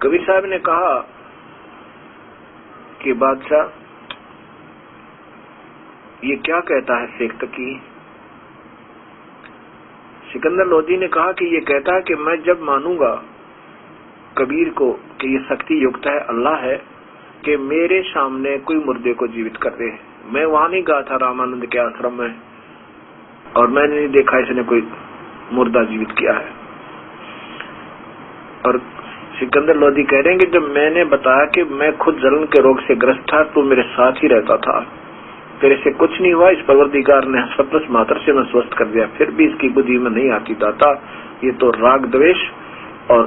कबीर साहब ने कहा कि बादशाह ये क्या कहता है शेख तकी? सिकंदर लोधी ने कहा कि ये कहता है कि मैं जब मानूंगा कबीर को कि ये शक्ति युक्त है, अल्लाह है, कि मेरे सामने कोई मुर्दे को जीवित कर दे। मैं वहां नहीं गया था रामानंद के आश्रम में और मैंने नहीं देखा इसने कोई मुर्दा जीवित किया है। और सिकंदर लोधी कह रहे हैं कि जब मैंने बताया कि मैं खुद जलन के रोग से ग्रस्त था, तो मेरे साथ ही रहता था, तेरे से कुछ नहीं हुआ, इस परवरदिगार ने सप्तस मात्र से मैं स्वस्थ कर दिया, फिर भी इसकी बुद्धि में नहीं आती दाता, ये तो राग द्वेष और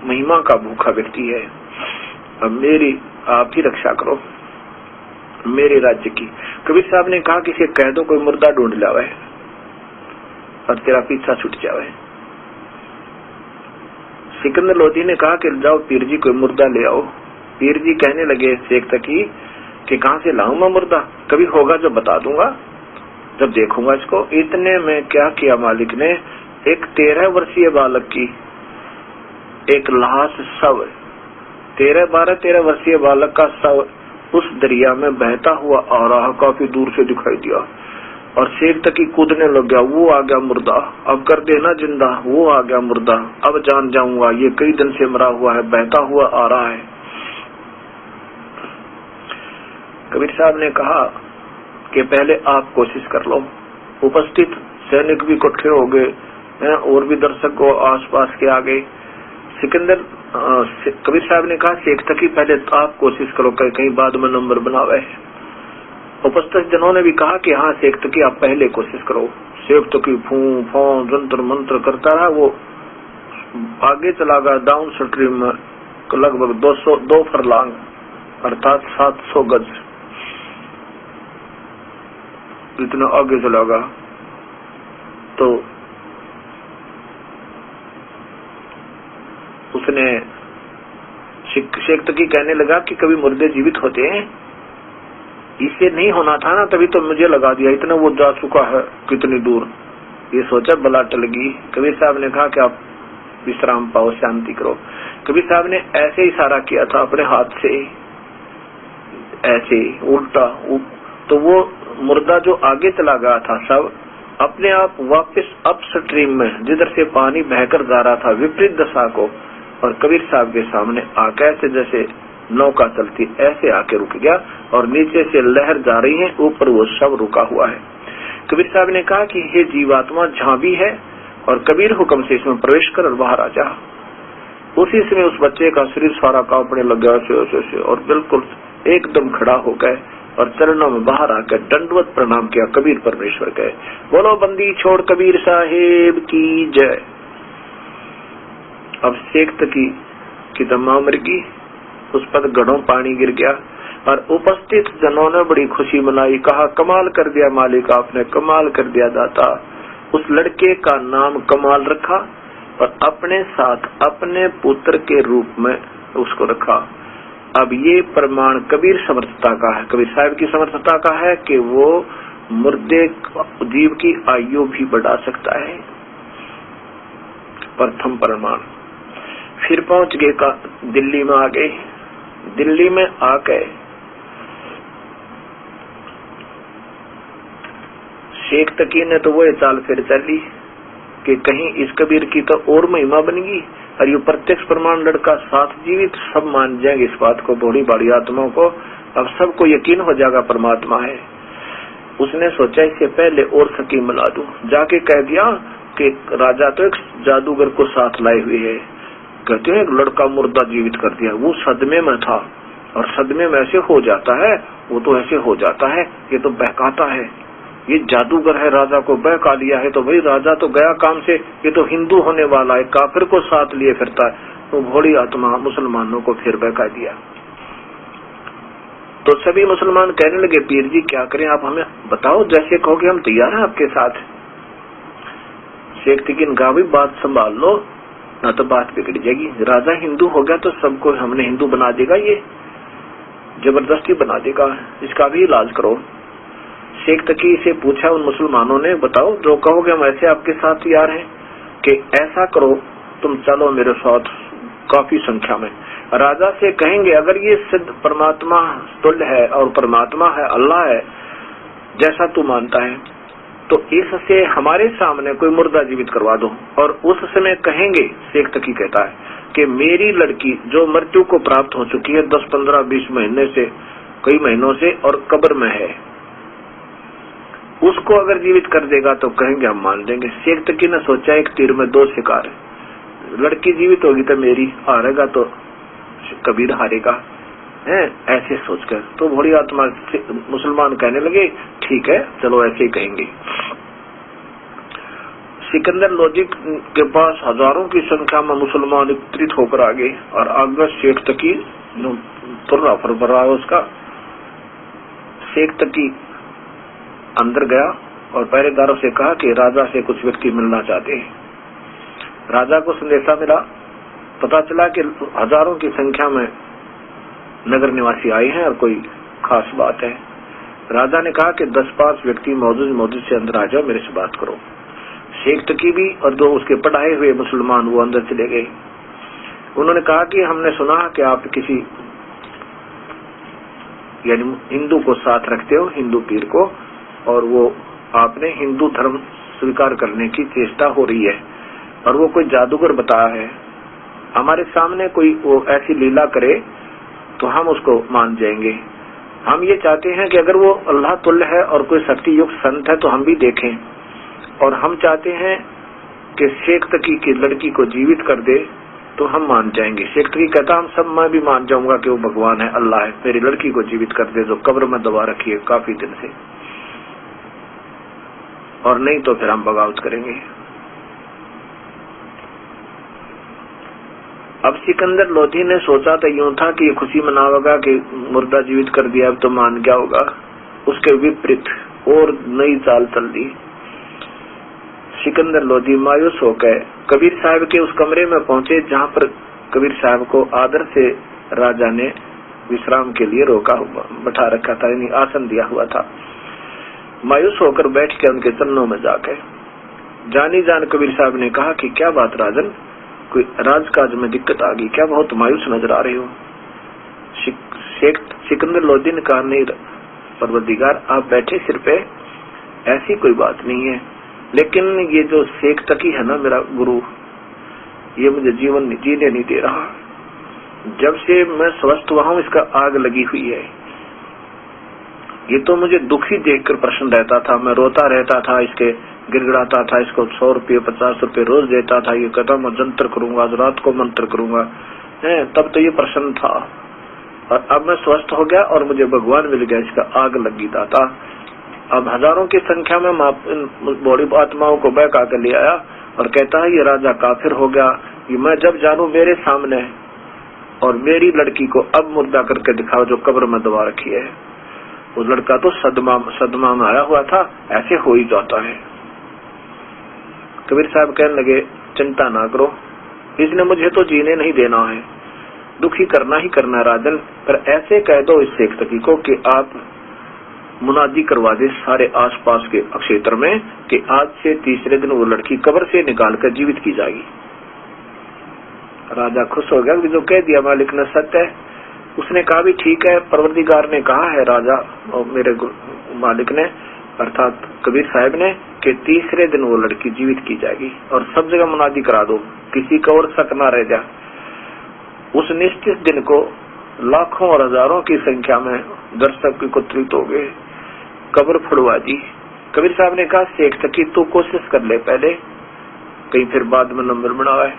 महिमा का भूखा व्यक्ति है। अब मेरी आप ही रक्षा करो मेरे राज्य की। कबीर साहब ने कहा कि इसे कह दो कोई मुर्दा ढूंढ लावे और तेरा पीछा छूट जावे। सिकंदर लोधी ने कहा कि जाओ पीर जी कोई मुर्दा ले आओ। पीर जी कहने लगे शेख तकी कि कहां से लाऊं मैं मुर्दा? कभी होगा जो बता दूंगा, जब देखूंगा इसको। इतने में क्या किया मालिक ने, एक 13 वर्षीय बालक की एक लाश शव, 13 वर्षीय बालक का शव उस दरिया में बहता हुआ आ रहा, काफी दूर से दिखाई दिया। और शेख तकी कूदने लग गया, वो आ गया मुर्दा, अब कर देना जिंदा, वो आ गया मुर्दा, अब जान जाऊंगा, ये कई दिन से मरा हुआ है, बहता हुआ आ रहा है। कबीर साहब ने कहा कि पहले आप कोशिश कर लो। उपस्थित सैनिक भी इकट्ठे हो गए और भी दर्शक को आसपास के आ गए। सिकंदर कबीर साहब ने कहा शेख तकी पहले आप कोशिश करो, कहीं बाद में नंबर बनावे। उपस्थित जनों ने भी कहा कि हाँ शेख तकी आप पहले कोशिश करो। शेख तकी फू फू जंतर मंत्र करता रहा, वो आगे चला गया डाउन स्ट्रीम में लगभग 2 फरलांग अर्थात 700 गज, इतना आगे चला गया। तो उसने शेख तकी कहने लगा कि कभी मुर्दे जीवित होते हैं, इसे नहीं होना था ना, तभी तो मुझे लगा दिया, इतना वो जा चुका है कितनी दूर, ये सोचा बला टल गई। कबीर साहब ने कहा कि आप विश्राम पाओ, शांति करो। कबीर साहब ने ऐसे इशारा किया था अपने हाथ से, ऐसे उल्टा, तो वो मुर्दा जो आगे चला गया था सब अपने आप वापस अप स्ट्रीम में जिधर से पानी बहकर जा रहा था विपरीत दिशा को, और कबीर साहब के सामने आके ऐसे जैसे नौका चलती ऐसे आके रुक गया, और नीचे से लहर जा रही है, ऊपर वो सब रुका हुआ है। कबीर साहब ने कहा कि ये जीवात्मा जहाँ भी है और कबीर हुक्म से इसमें प्रवेश कर और बाहर आ जा। उसी समय उस बच्चे का शरीर सारा कांपने लग गया से और बिल्कुल एकदम खड़ा हो गए और चरणों में बाहर आकर दंडवत प्रणाम किया, कबीर परमेश्वर गए। बोलो बंदी छोड़ कबीर साहेब की जय। अब शेख तकी की दमा मृगी, उस पर घड़ों पानी गिर गया और उपस्थित जनों ने बड़ी खुशी मनाई, कहा कमाल कर दिया मालिक, आपने कमाल कर दिया दाता। उस लड़के का नाम कमाल रखा और अपने साथ अपने पुत्र के रूप में उसको रखा। अब ये प्रमाण कबीर समर्थता का है, कबीर साहब की समर्थता का है कि वो मुर्दे जीव की आयु भी बढ़ा सकता है। प्रथम प्रमाण। फिर पहुंच गए का दिल्ली में आ गए। दिल्ली में आके शेख तकी ने तो वो चाल फिर चली कि कहीं इस कबीर की तो और महिमा बनेगी, और ये प्रत्यक्ष प्रमाण लड़का साथ जीवित, सब मान जाएंगे इस बात को, बड़ी बड़ी आत्माओं को, अब सबको यकीन हो जाएगा परमात्मा है। उसने सोचा इससे पहले और स्कीम बना दूं। जाके कह दिया कि राजा तो एक जादूगर को साथ लाए हुए है, कहते हैं एक लड़का मुर्दा जीवित कर दिया। वो सदमे में था, और सदमे में ऐसे हो जाता है, वो तो ऐसे हो जाता है, ये तो बहकाता है, ये जादूगर है, राजा को बहका लिया है। तो भाई राजा तो गया काम से, ये तो हिंदू होने वाला है, काफिर को साथ लिए फिरता है। तो भोली आत्मा मुसलमानों को फिर बहका दिया। तो सभी मुसलमान कहने लगे पीर जी क्या करें, आप हमें बताओ, जैसे कहोगे हम तैयार हैं आपके साथ। शेख तकी ने कहा भी बात संभाल लो, ना तो बात बिगड़ जाएगी। राजा हिंदू हो गया तो सबको हमने हिंदू बना देगा, ये जबरदस्ती बना देगा, इसका भी इलाज करो। शेख तकी से पूछा उन मुसलमानों ने, बताओ जो कहोगे हम ऐसे आपके साथ तैयार हैं, कि ऐसा करो तुम चलो मेरे साथ काफी संख्या में। राजा से कहेंगे अगर ये सिद्ध परमात्मा तुल्य है और परमात्मा है, अल्लाह है जैसा तू मानता है, तो इससे हमारे सामने कोई मुर्दा जीवित करवा दो। और उस समय कहेंगे, शेख तकी कहता है कि मेरी लड़की जो मृत्यु को प्राप्त हो चुकी है 10, 15, 20 महीने से, कई महीनों से, और कब्र में है, उसको अगर जीवित कर देगा तो कहेंगे हम मान लेंगे। शेख तकी ने सोचा एक तीर में दो शिकार है, लड़की जीवित होगी तो मेरी, हारेगा तो कबीर हारेगा, है ऐसे सोचकर। तो भोली आत्मा मुसलमान कहने लगे ठीक है चलो ऐसे ही कहेंगे। सिकंदर लोधी के पास हजारों की संख्या में मुसलमान एकत्रित होकर आ गए और आगे शेख तकी तुर्रा फर रहा है उसका। शेख तकी अंदर गया और पहरेदारों से कहा कि राजा से कुछ व्यक्ति मिलना चाहते हैं। राजा को संदेशा मिला, पता चला कि हजारों की संख्या में नगर निवासी आए हैं और कोई खास बात है। राजा ने कहा कि 10-5 व्यक्ति मौजूद से अंदर आ जाओ, मेरे से बात करो। शेख तकी भी और दो उसके पढ़ाए हुए मुसलमान वो अंदर चले गए। उन्होंने कहा कि हमने सुना कि आप किसी यानी हिंदू को साथ रखते हो, हिंदू पीर को, और वो आपने हिंदू धर्म स्वीकार करने की चेष्टा हो रही है और वो कोई जादूगर बताया है। हमारे सामने कोई वो ऐसी लीला करे तो हम उसको मान जाएंगे। हम ये चाहते हैं कि अगर वो अल्लाह तुल्य है और कोई शक्ति युक्त संत है तो हम भी देखें, और हम चाहते हैं कि शेख तकी की लड़की को जीवित कर दे तो हम मान जाएंगे। शेख तकी कहता हम सब, मैं भी मान जाऊंगा कि वो भगवान है, अल्लाह है, मेरी लड़की को जीवित कर दे जो कब्र में दबा रखी है काफी दिन से, और नहीं तो फिर हम बगावत करेंगे। अब सिकंदर लोधी ने सोचा तो यूं था कि ये खुशी मनावेगा कि मुर्दा जीवित कर दिया, अब तो मान गया होगा। उसके विपरीत और नई चाल चल दी। सिकंदर लोधी मायूस होकर कबीर साहब के उस कमरे में पहुंचे जहां पर कबीर साहब को आदर से राजा ने विश्राम के लिए रोका हुआ बैठा रखा था, यानी आसन दिया हुआ था। मायूस होकर बैठ के उनके चरणों में जाके जानी जान कबीर साहब ने कहा कि क्या बात राजन, कोई राजकाज में दिक्कत आ गई क्या, बहुत मायूस नजर आ रहे हो। शेख सिकंदर लोधी ने कहा नहीं परवरदिगार आप बैठे सिर पे, ऐसी कोई बात नहीं है, लेकिन ये जो शेख तकी है ना मेरा गुरु, ये मुझे जीवन जीने नहीं दे रहा। जब से मैं स्वस्थ हुआ हूं इसका आग लगी हुई है। ये तो मुझे दुखी देखकर प्रश्न रहता था, मैं रोता रहता था, इसके गिड़गिड़ाता था, इसको 100 रुपये 50 रुपये रोज देता था। ये कहता मैं जंतर करूंगा, आज रात को मंत्र करूंगा, तब तो ये प्रश्न था। और अब मैं स्वस्थ हो गया और मुझे भगवान मिल गया, इसका आग लगी दाता। अब हजारों की संख्या में बड़ी आत्माओं को बहका कर ले आया और कहता है ये राजा काफिर हो गया, ये मैं जब जानू मेरे सामने, और मेरी लड़की को अब मुर्दा करके दिखाओ जो कब्र में दबा रखी है। वो लड़का तो सदमा में आया हुआ था, ऐसे हो ही जाता है। कबीर साहब कहने लगे चिंता ना करो, इसने मुझे तो जीने नहीं देना है, दुखी करना ही करना है राजन, पर ऐसे कह दो इस शेख तकी को कि आप मुनादी करवा दे सारे आसपास के क्षेत्र में कि आज से तीसरे दिन वो लड़की कब्र से निकाल कर जीवित की जाएगी। राजा खुश हो गया कि जो कह दिया मालिक ने सत्य है। उसने कहा भी ठीक है, परवरदिगार ने कहा है राजा और मेरे मालिक ने अर्थात कबीर साहब ने कि तीसरे दिन वो लड़की जीवित की जाएगी, और सब जगह मुनादी करा दो, किसी का और शक ना रह जाए। उस निश्चित दिन को लाखों और हजारों की संख्या में दर्शक एकत्रित हो गए। कब्र फड़वा दी। कबीर साहब ने कहा शेख तकी तू कोशिश कर ले पहले, कहीं फिर बाद में नंबर बनाए।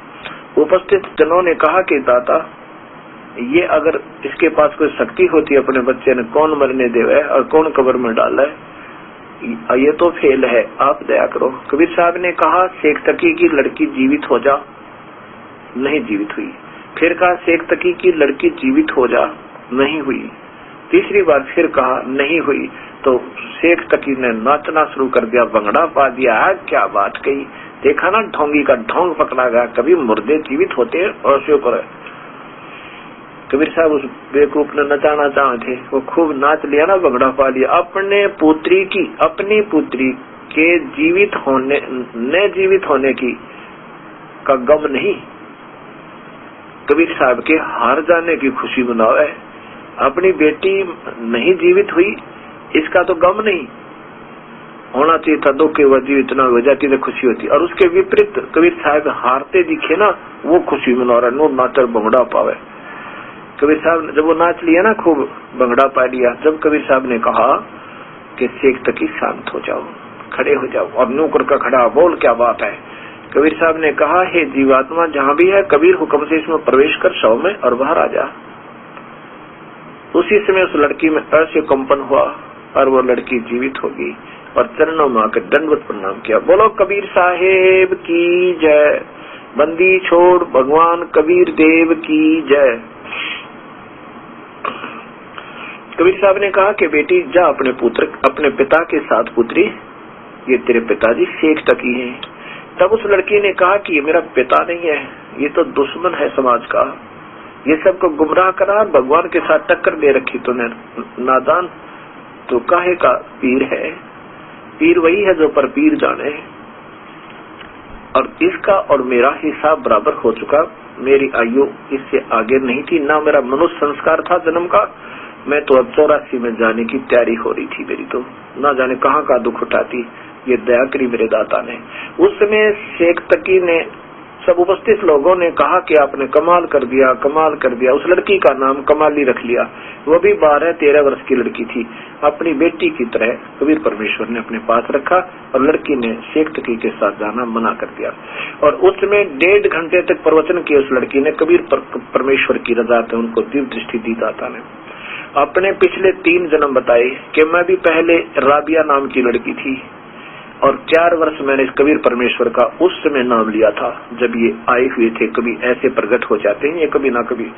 उपस्थित जनों ने कहा कि दाता ये अगर इसके पास कोई शक्ति होती अपने बच्चे ने कौन मरने देवे और कौन कब्र में डाला है, ये तो फेल है, आप दया करो। कबीर साहब ने कहा शेख तकी की लड़की जीवित हो जा, नहीं जीवित हुई। फिर कहा शेख तकी की लड़की जीवित हो जा, नहीं हुई। तीसरी बार फिर कहा नहीं हुई, तो शेख तकी ने नाचना शुरू कर दिया, भंगड़ा पा दिया। क्या बात कही, देखा ना ढोंगी का ढोंग पकड़ा गया, कभी मुर्दे जीवित होते हैं और उसके ऊपर कबीर साहब उस बेवकूफ ने नचाना चाहे थे, वो खूब नाच लिया ना, भंगड़ा पा लिया। अपनी पुत्री के जीवित होने न जीवित होने की का गम नहीं, कबीर साहब के हार जाने की खुशी मनावे। अपनी बेटी नहीं जीवित हुई इसका तो गम नहीं होना चाहिए था, दो के वजह इतना हो जाती तो खुशी होती। और उसके विपरीत कबीर साहब हारते दिखे ना, वो खुशी मना रहा, नो नाचर भंगड़ा पावे। कबीर साहब जब वो नाच लिया ना, खूब भंगड़ा पा लिया, जब कबीर साहब ने कहा कि शेख तकी शांत हो जाओ, खड़े हो जाओ, और नौकर का खड़ा बोल क्या बात है। कबीर साहब ने कहा, हे जीवात्मा जहां भी है, कबीर हुक्म से इसमें प्रवेश कर शव में और बाहर आ जा। उसी समय उस लड़की में ऐसे कंपन हुआ और वो लड़की जीवित होगी और चरणों में आकर दंडवत प्रणाम किया। बोलो कबीर साहेब की जय। बंदी छोड़ भगवान कबीर देव की जय। कबीर साहब ने कहा कि बेटी जा अपने पिता के साथ पुत्री, ये तेरे पिताजी शेख तकी हैं। तब उस लड़की ने कहा कि ये मेरा पिता नहीं है, ये तो दुश्मन है समाज का, ये सबको गुमराह करा, भगवान के साथ टक्कर दे रखी तूने, नादान तो काहे का पीर है। पीर वही है जो पर पीर जाने, और इसका और मेरा हिसाब बराबर हो चुका। मेरी आयु इससे आगे नहीं थी, ना मेरा मनुष्य संस्कार था जन्म का। मैं तो अब 84 में जाने की तैयारी हो रही थी मेरी, तो ना जाने कहाँ का दुख उठाती। ये दया करी मेरे दाता ने। उस समय शेख तकी ने, सब उपस्थित लोगों ने कहा कि आपने कमाल कर दिया, कमाल कर दिया। उस लड़की का नाम कमाली रख लिया। वो भी 12-13 वर्ष की लड़की थी, अपनी बेटी की तरह कबीर परमेश्वर ने अपने पास रखा, और लड़की ने शेख तकी के साथ जाना मना कर दिया। और उस समय 1.5 घंटे तक प्रवचन किया उस लड़की ने। कबीर परमेश्वर की रजा से उनको दिव्य दृष्टि दी दाता ने। अपने पिछले 3 जन्म बताए कि मैं भी पहले राबिया नाम की लड़की थी, और 4 वर्ष मैंने इस कबीर परमेश्वर का उस समय नाम लिया था जब ये आए हुए थे। कभी ऐसे प्रकट हो जाते हैं ये, कभी ना कभी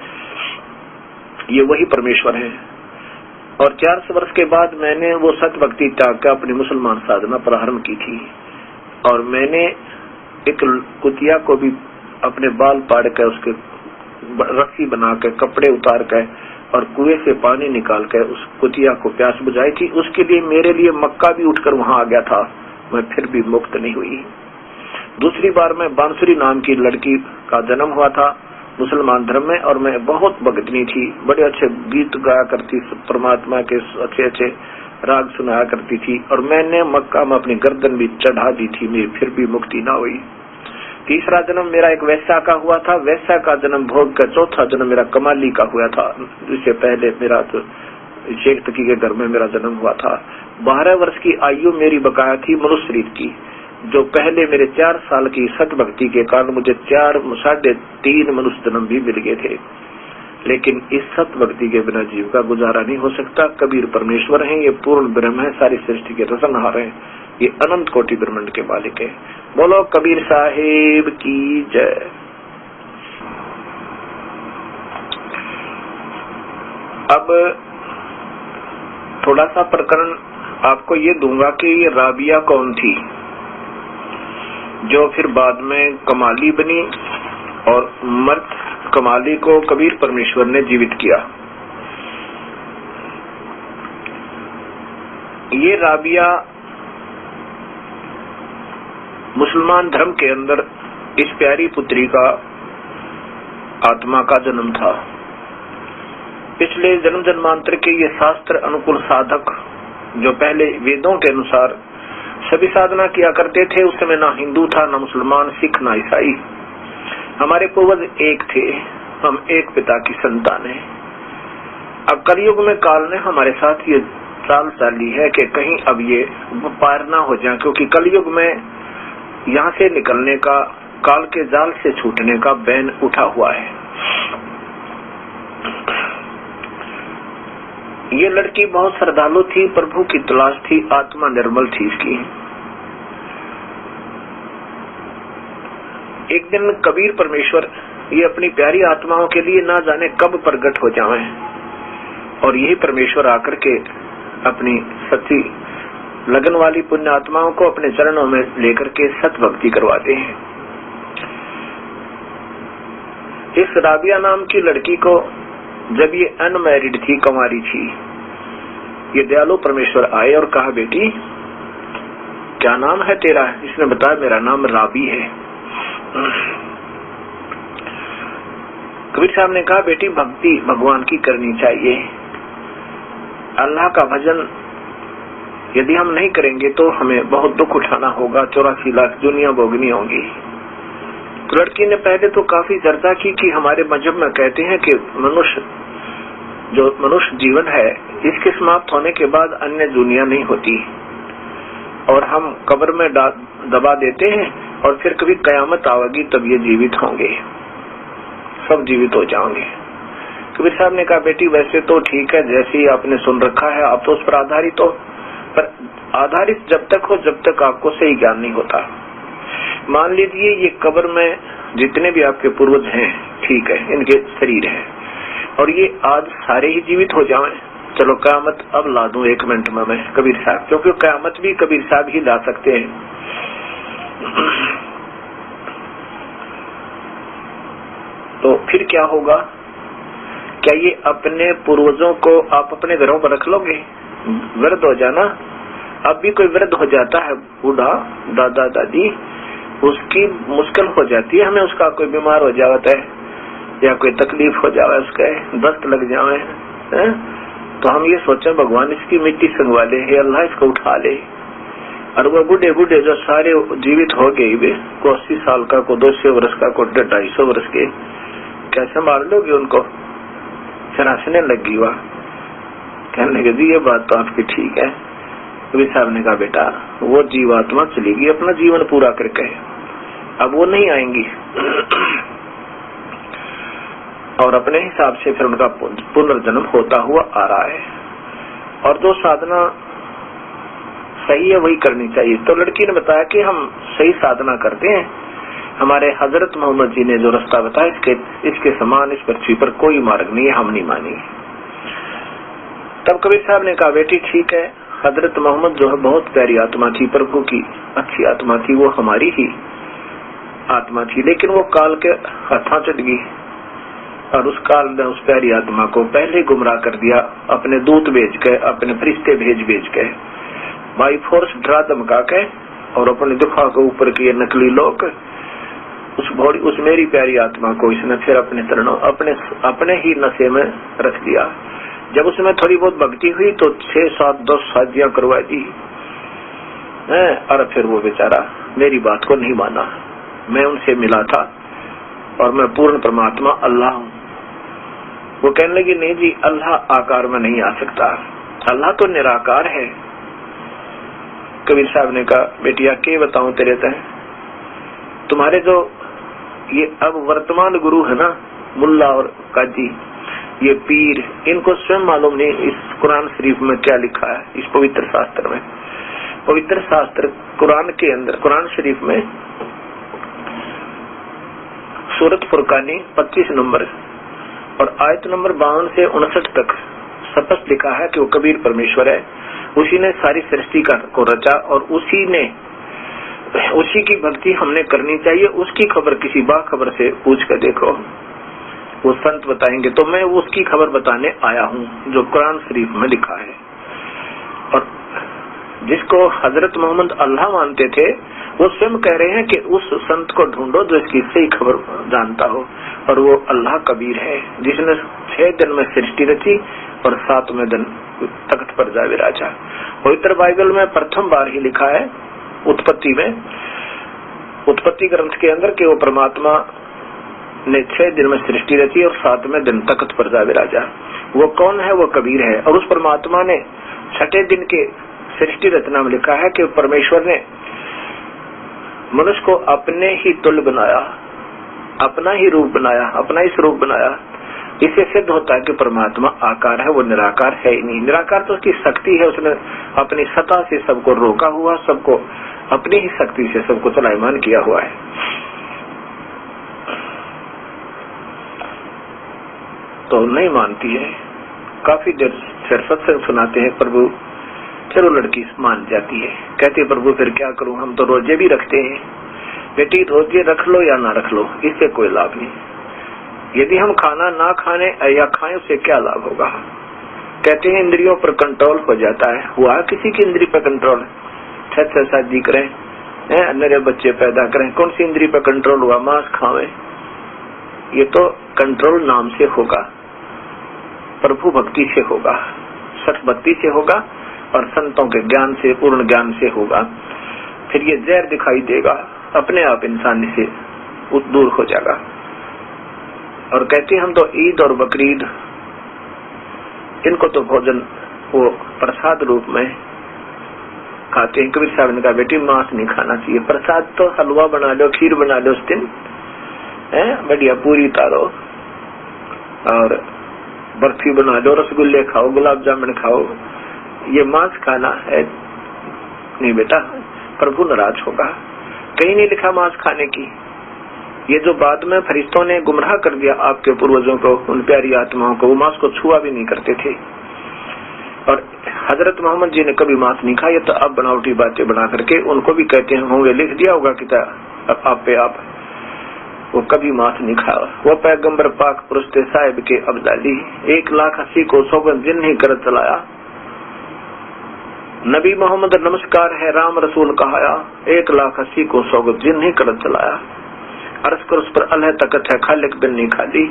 ये वही परमेश्वर है। और 4 वर्ष के बाद मैंने वो सत भक्ति त्याग कर अपनी मुसलमान साधना प्रारंभ की थी। और मैंने एक कुतिया को भी अपने बाल पाड़ कर, उसके रस्सी बना कर, कपड़े उतार कर और कुएं से पानी निकाल कर उस कुतिया को प्यास बुझाई थी। उसके लिए मेरे लिए मक्का भी उठकर वहां आ गया था, मैं फिर भी मुक्त नहीं हुई। दूसरी बार मैं बांसुरी नाम की लड़की का जन्म हुआ था मुसलमान धर्म में, और मैं बहुत भगतनी थी, बड़े अच्छे गीत गाया करती, परमात्मा के अच्छे अच्छे राग सुनाया करती थी, और मैंने मक्का में अपनी गर्दन भी चढ़ा दी थी, मेरी फिर भी मुक्ति ना हुई। तीसरा जन्म मेरा एक वैश्या का हुआ था, वैश्या का जन्म भोग कर चौथा जन्म मेरा कमाली का हुआ था। इससे पहले मेरा तो शेख तकी के घर में मेरा जन्म हुआ था। 12 वर्ष की आयु मेरी बकाया थी मनुष्य शरीर की, जो पहले मेरे 4 साल की सत भक्ति के कारण मुझे 3.5 मनुष्य जन्म भी मिल गए थे। लेकिन इस सत भक्ति के बिना जीव का गुजारा नहीं हो सकता। कबीर परमेश्वर हैं, ये पूर्ण ब्रह्म है, सारी सृष्टि के रचनहार हैं, ये अनंत कोटि ब्रह्मांड के मालिक है। बोलो कबीर साहेब की जय। अब थोड़ा सा प्रकरण आपको ये दूंगा कि ये राबिया कौन थी, जो फिर बाद में कमाली बनी, और मर्द कमाली को कबीर परमेश्वर ने जीवित किया। ये राबिया मुसलमान धर्म के अंदर इस प्यारी पुत्री का आत्मा का जन्म था। पिछले जन्म जन्मांतर के ये शास्त्र अनुकूल साधक जो पहले वेदों के अनुसार सभी साधना किया करते थे, उस समय ना हिंदू था, ना मुसलमान, सिख, ना ईसाई। हमारे पूर्वज एक थे, हम एक पिता की संतान हैं। अब कलयुग में काल ने हमारे साथ ये चाल चाली है कि कहीं अब ये पार ना हो जाए, क्योंकि कलयुग में यहाँ से निकलने का, काल के जाल से छूटने का बैन उठा हुआ है। ये लड़की बहुत श्रद्धालु थी, प्रभु की तलाश थी, आत्मा निर्मल थी इसकी। एक दिन कबीर परमेश्वर ये अपनी प्यारी आत्माओं के लिए ना जाने कब प्रकट हो जाएं, और यही परमेश्वर आकर के अपनी सच्ची लगन वाली पुण्य आत्माओं को अपने चरणों में लेकर के सत भक्ति करवाते हैं। इस राबिया नाम की लड़की को जब ये अनमैरिड थी, कंवारी थी, ये दयालु परमेश्वर आए और कहा, बेटी क्या नाम है तेरा? इसने बताया, मेरा नाम राबी है। कबीर साहब ने कहा बेटी भक्ति भगवान की करनी चाहिए। अल्लाह का भजन यदि हम नहीं करेंगे तो हमें बहुत दुख उठाना होगा, 84 लाख दुनिया भोगनी होगी। तो लड़की ने पहले तो काफी चर्चा की कि हमारे मजहब में कहते हैं कि मनुष्य जीवन है इसके समाप्त होने के बाद अन्य दुनिया नहीं होती और हम कब्र में दबा देते हैं और फिर कभी कयामत आवेगी तब ये जीवित होंगे, सब जीवित हो जाओगे। कबीर साहब ने कहा बेटी वैसे तो ठीक है जैसे ही आपने सुन रखा है आप तो उस पर आधारित हो, पर आधारित जब तक हो जब तक आपको सही ज्ञान नहीं होता। मान लीजिए ये कब्र में जितने भी आपके पूर्वज हैं ठीक है इनके शरीर है और ये आज सारे ही जीवित हो जाएं, चलो कयामत अब ला दूं 1 मिनट में मैं कबीर साहब, क्योंकि कयामत भी कबीर साहब ही ला सकते हैं। तो फिर क्या होगा? क्या ये अपने पूर्वजों को आप अपने घरों पर रख लोगे? वृद्ध हो जाना, अब भी कोई वृद्ध हो जाता है बूढ़ा दादा दादी, उसकी मुश्किल हो जाती है हमें, उसका कोई बीमार हो जाता है या कोई तकलीफ हो जाए, उसके दस्त लग जाए तो हम ये सोचे भगवान इसकी मिट्टी संगवा ले, हे अल्लाह इसको उठा ले। और वो बूढ़े बूढ़े जो सारे जीवित हो गए, को 80 साल का, को 200 वर्ष का, को 250 वर्ष के, कैसे मार लोगे उनको? फिर हंसने लगी हुआ, कहने लगे जी ये बात तो आपकी ठीक है। कबीर साहब ने कहा बेटा वो जीवात्मा चलेगी अपना जीवन पूरा करके, अब वो नहीं आएंगी और अपने हिसाब से फिर उनका पुनर्जन्म होता हुआ आ रहा है और जो साधना सही है वही करनी चाहिए। तो लड़की ने बताया कि हम सही साधना करते हैं, हमारे हजरत मोहम्मद जी ने जो रास्ता बताया इसके समान इस पृथ्वी पर कोई मार्ग नहीं है, हम नहीं मानेंगे। तब कबीर साहब ने कहा बेटी ठीक है, हजरत मोहम्मद जो है बहुत प्यारी आत्मा थी, प्रभु की अच्छी आत्मा थी, वो हमारी ही आत्मा थी, लेकिन वो काल के हाथों चढ़ गई और उस काल ने उस प्यारी आत्मा को पहले गुमराह कर दिया, अपने दूत भेज के, अपने फरिश्ते भेज के, बाई फोर्स डरा धमका के और अपने दुखा के ऊपर किए नकली लोग, उस मेरी प्यारी आत्मा को इसने फिर अपने चरणों अपने ही नशे में रख दिया। जब उसमें थोड़ी बहुत भक्ति हुई तो 6, 7, 10 शादियां करवा दी और फिर वो बेचारा मेरी बात को नहीं माना। मैं उनसे मिला था और मैं पूर्ण परमात्मा अल्लाह हूँ। वो कहने लगी नहीं जी अल्लाह आकार में नहीं आ सकता, अल्लाह तो निराकार है। कबीर साहब ने कहा बेटिया क्या बताऊं तेरे तय, तुम्हारे जो ये अब वर्तमान गुरु है ना मुल्ला और काजी, ये पीर, इनको स्वयं मालूम नहीं इस कुरान शरीफ में क्या लिखा है। इस पवित्र शास्त्र में, पवित्र शास्त्र कुरान के अंदर, कुरान शरीफ में सूरत फुरकानी 25 नंबर और आयत नंबर 52 से 59 तक स्पष्ट लिखा है कि वो कबीर परमेश्वर है, उसी ने सारी सृष्टि को रचा और उसी की भक्ति हमने करनी चाहिए। उसकी खबर किसी बाखबर से पूछ कर देखो, वो संत बताएंगे। तो मैं उसकी खबर बताने आया हूँ जो कुरान शरीफ में लिखा है। और जिसको हजरत मोहम्मद अल्लाह मानते थे वो स्वयं कह रहे हैं कि उस संत को ढूंढो जो इसकी सही खबर जानता हो, और वो अल्लाह कबीर है जिसने 6 दिन में सृष्टि रची और 7वें दिन तख्त पर जा विराजा। पवित्र बाइबल में प्रथम बार ही लिखा है उत्पत्ति में, उत्पत्ति ग्रंथ के अंदर कि वो परमात्मा ने 6 दिन में सृष्टि रची और 7वें दिन तख्त पर जा विराजा। वो कौन है? वो कबीर है। और उस परमात्मा ने 6ठे दिन के सृष्टि रचना में लिखा है कि परमेश्वर ने मनुष्य को अपने ही तुल्य बनाया, अपना ही रूप बनाया, अपना ही स्वरूप बनाया। इससे सिद्ध होता है कि परमात्मा आकार है, वो निराकार है ही नहीं। निराकार तो उसकी शक्ति है, उसने अपनी सत्ता से सबको रोका हुआ, सबको अपनी ही शक्ति से सबको चलायमान किया हुआ है। तो नहीं मानती है, काफी देर फिर सत्संग सुनाते हैं प्रभु, फिर वो लड़की मान जाती है, कहती है प्रभु फिर क्या करूं, हम तो रोजे भी रखते हैं। बेटी रोजे रख लो या ना रख लो, इससे कोई लाभ नहीं। यदि हम खाना ना खाने या खाएं उससे क्या लाभ होगा? कहते हैं इंद्रियों पर कंट्रोल हो जाता है। हुआ किसी की इंद्री पर कंट्रोल? 6 शादी करें, नरे बच्चे पैदा करें, कौन सी इंद्री पर कंट्रोल हुआ? मांस खावे, ये तो कंट्रोल नाम से होगा, प्रभु भक्ति से होगा, सत भक्ति से होगा और संतों के ज्ञान से, पूर्ण ज्ञान से होगा। फिर ये जहर दिखाई देगा, अपने आप इंसान से दूर हो जाएगा। और कहते हम तो ईद और बकरीद इनको तो भोजन वो प्रसाद रूप में खाते हैं। कबीर साहब ने कहा बेटी मांस नहीं खाना चाहिए, प्रसाद तो हलवा बना लो, खीर बना लो, उस दिन बढ़िया पूरी तारो और बर्फी बना लो, रसगुल्ले खाओ, गुलाब जामुन खाओ, ये मांस खाना है नहीं बेटा, प्रभु नाराज होगा। कहीं नहीं लिखा मांस खाने की। ये जो बाद में फरिश्तों ने गुमराह कर दिया आपके पूर्वजों को, उन प्यारी आत्माओं को, वो मांस को छुआ भी नहीं करते थे। और हजरत मोहम्मद जी ने कभी मांस नहीं खाया, तो अब बनावटी बातें बना करके उनको भी कहते होंगे, लिख दिया होगा किताब आप पे आप, वो कभी मांस नहीं खाया। वो पैगंबर पाक पुरुष साहिब के अब्दाली 1,80,000 को सौगंध जिन नहीं कर चलाया। नबी मोहम्मद नमस्कार है राम रसूल कहाया, 1,80,000 को सौगंध जिन नहीं कर चलाया। अर्ज कर उस पर अल्लाह तकत है खालिक बिन नहीं खाली,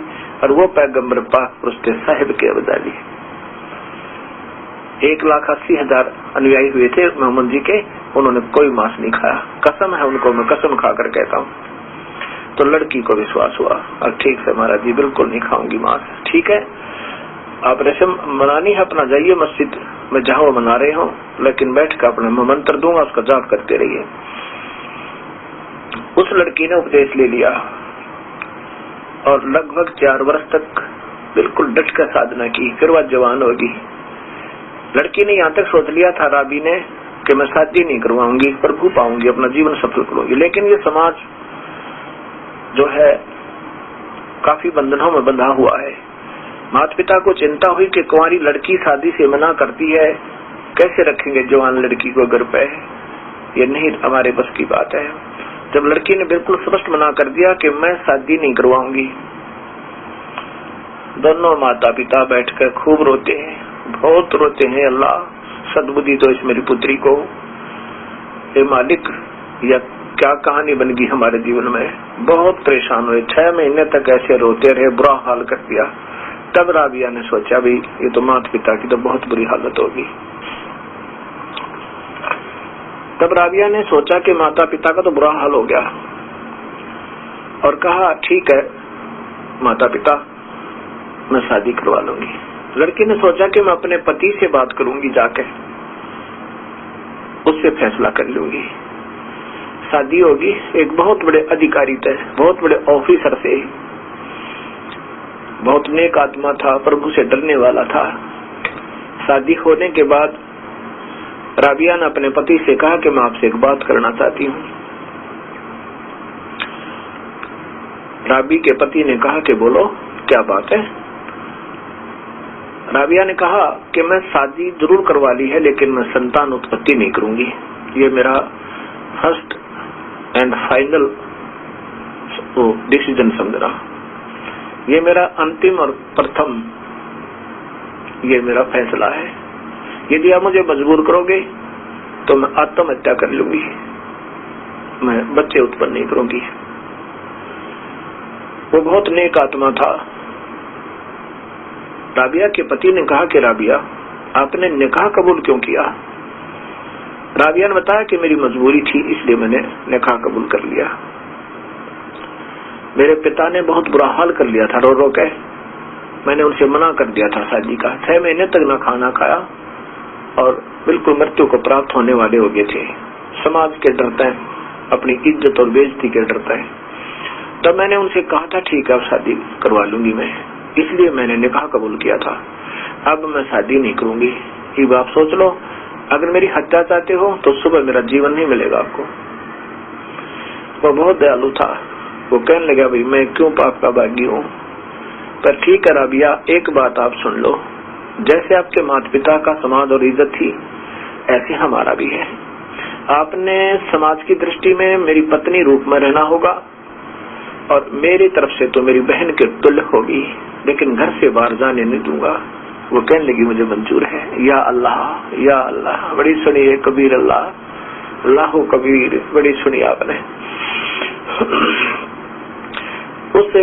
और वो पैगंबर पाक पुरुष साहिब के अब्दाली। 1,80,000 अनुयायी हुए थे मोहम्मद जी के, उन्होंने कोई मांस नहीं खाया। कसम है उनको, मैं कसम खाकर कहता हूँ। तो लड़की को विश्वास हुआ, और ठीक से महाराज जी बिल्कुल नहीं खाऊंगी मांस। ठीक है, आप रस्म मनानी है अपना, जाइए मस्जिद में जहाँ वो मना रहे हो, लेकिन बैठ कर अपना मैं मंत्र दूंगा, उसका जाप करते रहिए। उस लड़की ने उपदेश ले लिया और लगभग 4 वर्ष तक बिल्कुल डट कर साधना की। फिर वह जवान होगी। लड़की ने यहाँ तक सोच लिया था राबी ने कि मैं शादी नहीं करवाऊंगी, प्रभु पाऊंगी, अपना जीवन सफल करूंगी। लेकिन ये समाज जो है काफी बंधनों में बंधा हुआ है। माता पिता को चिंता हुई कि कुंवारी लड़की शादी से मना करती है, कैसे रखेंगे जवान लड़की को घर पे, ये नहीं हमारे बस की बात है। जब लड़की ने बिल्कुल स्पष्ट मना कर दिया कि मैं शादी नहीं करवाऊंगी, दोनों माता पिता बैठकर खूब रोते हैं, बहुत रोते हैं। अल्लाह सद्बुद्धि तो इस मेरी पुत्री को, हे मालिक, या क्या कहानी बन गई हमारे जीवन में। बहुत परेशान हुए, 6 महीने तक ऐसे रोते रहे, बुरा हाल कर दिया। तब राबिया ने सोचा भी ये तो माता पिता की तो बहुत बुरी हालत होगी। तब राबिया ने सोचा कि माता पिता का तो बुरा हाल हो गया, और कहा ठीक है माता पिता, मैं शादी करवा लूंगी। लड़की ने सोचा कि मैं अपने पति से बात करूंगी, जाके उससे फैसला कर लूंगी, शादी होगी। एक बहुत बड़े अधिकारी थे, बहुत बड़े ऑफिसर से, बहुत नेक आत्मा था, प्रभु से डरने वाला था। शादी होने के बाद राबिया ने अपने पति से कहा कि मैं आपसे एक बात करना चाहती हूँ। राबी के पति ने कहा कि बोलो क्या बात है। राबिया ने कहा कि मैं शादी जरूर करवा ली है, लेकिन मैं संतान उत्पत्ति नहीं करूंगी। ये मेरा फर्स्ट एंड फाइनल डिसीजन समझना, ये मेरा अंतिम और प्रथम ये मेरा फैसला है। यदि आप मुझे मजबूर करोगे तो मैं आत्महत्या कर लूंगी, मैं बच्चे उत्पन्न नहीं करूंगी। वो बहुत नेक आत्मा था। राबिया के पति ने कहा कि राबिया, आपने निकाह कबूल क्यों किया? राबिया ने बताया कि मेरी मजबूरी थी, इसलिए मैंने निकाह कबूल कर लिया। मेरे पिता ने बहुत बुरा हाल कर लिया था, रो रो के। मैंने उनसे मना कर दिया था शादी का। 6 महीने तक न खाना खाया और बिल्कुल मृत्यु को प्राप्त होने वाले हो गए थे। समाज के डरते हैं, अपनी इज्जत और बेइज्जती के डरते हैं। तब मैंने उनसे कहा था ठीक है अब शादी करवा लूंगी मैं, इसलिए मैंने निकाह कबूल किया था। अब मैं शादी नहीं करूंगी। ये बात सोच लो, अगर मेरी हत्या चाहते हो तो सुबह मेरा जीवन नहीं मिलेगा आपको। वो बहुत दयालु था। वो कहने लगा भाई मैं क्यों पाप का भागी हूँ, पर ठीक है राबिया, एक बात आप सुन लो, जैसे आपके माता पिता का समाज और इज्जत थी, ऐसे हमारा भी है। आपने समाज की दृष्टि में मेरी पत्नी रूप में रहना होगा, और मेरी तरफ से तो मेरी बहन के तुल्य होगी, लेकिन घर से बाहर जाने नहीं दूंगा। वो कहने लगी मुझे मंजूर है। या अल्लाह, या अल्लाह, बड़ी सुनी है कबीर, अल्लाह अल्लाह कबीर, बड़ी सुनी आपने। उस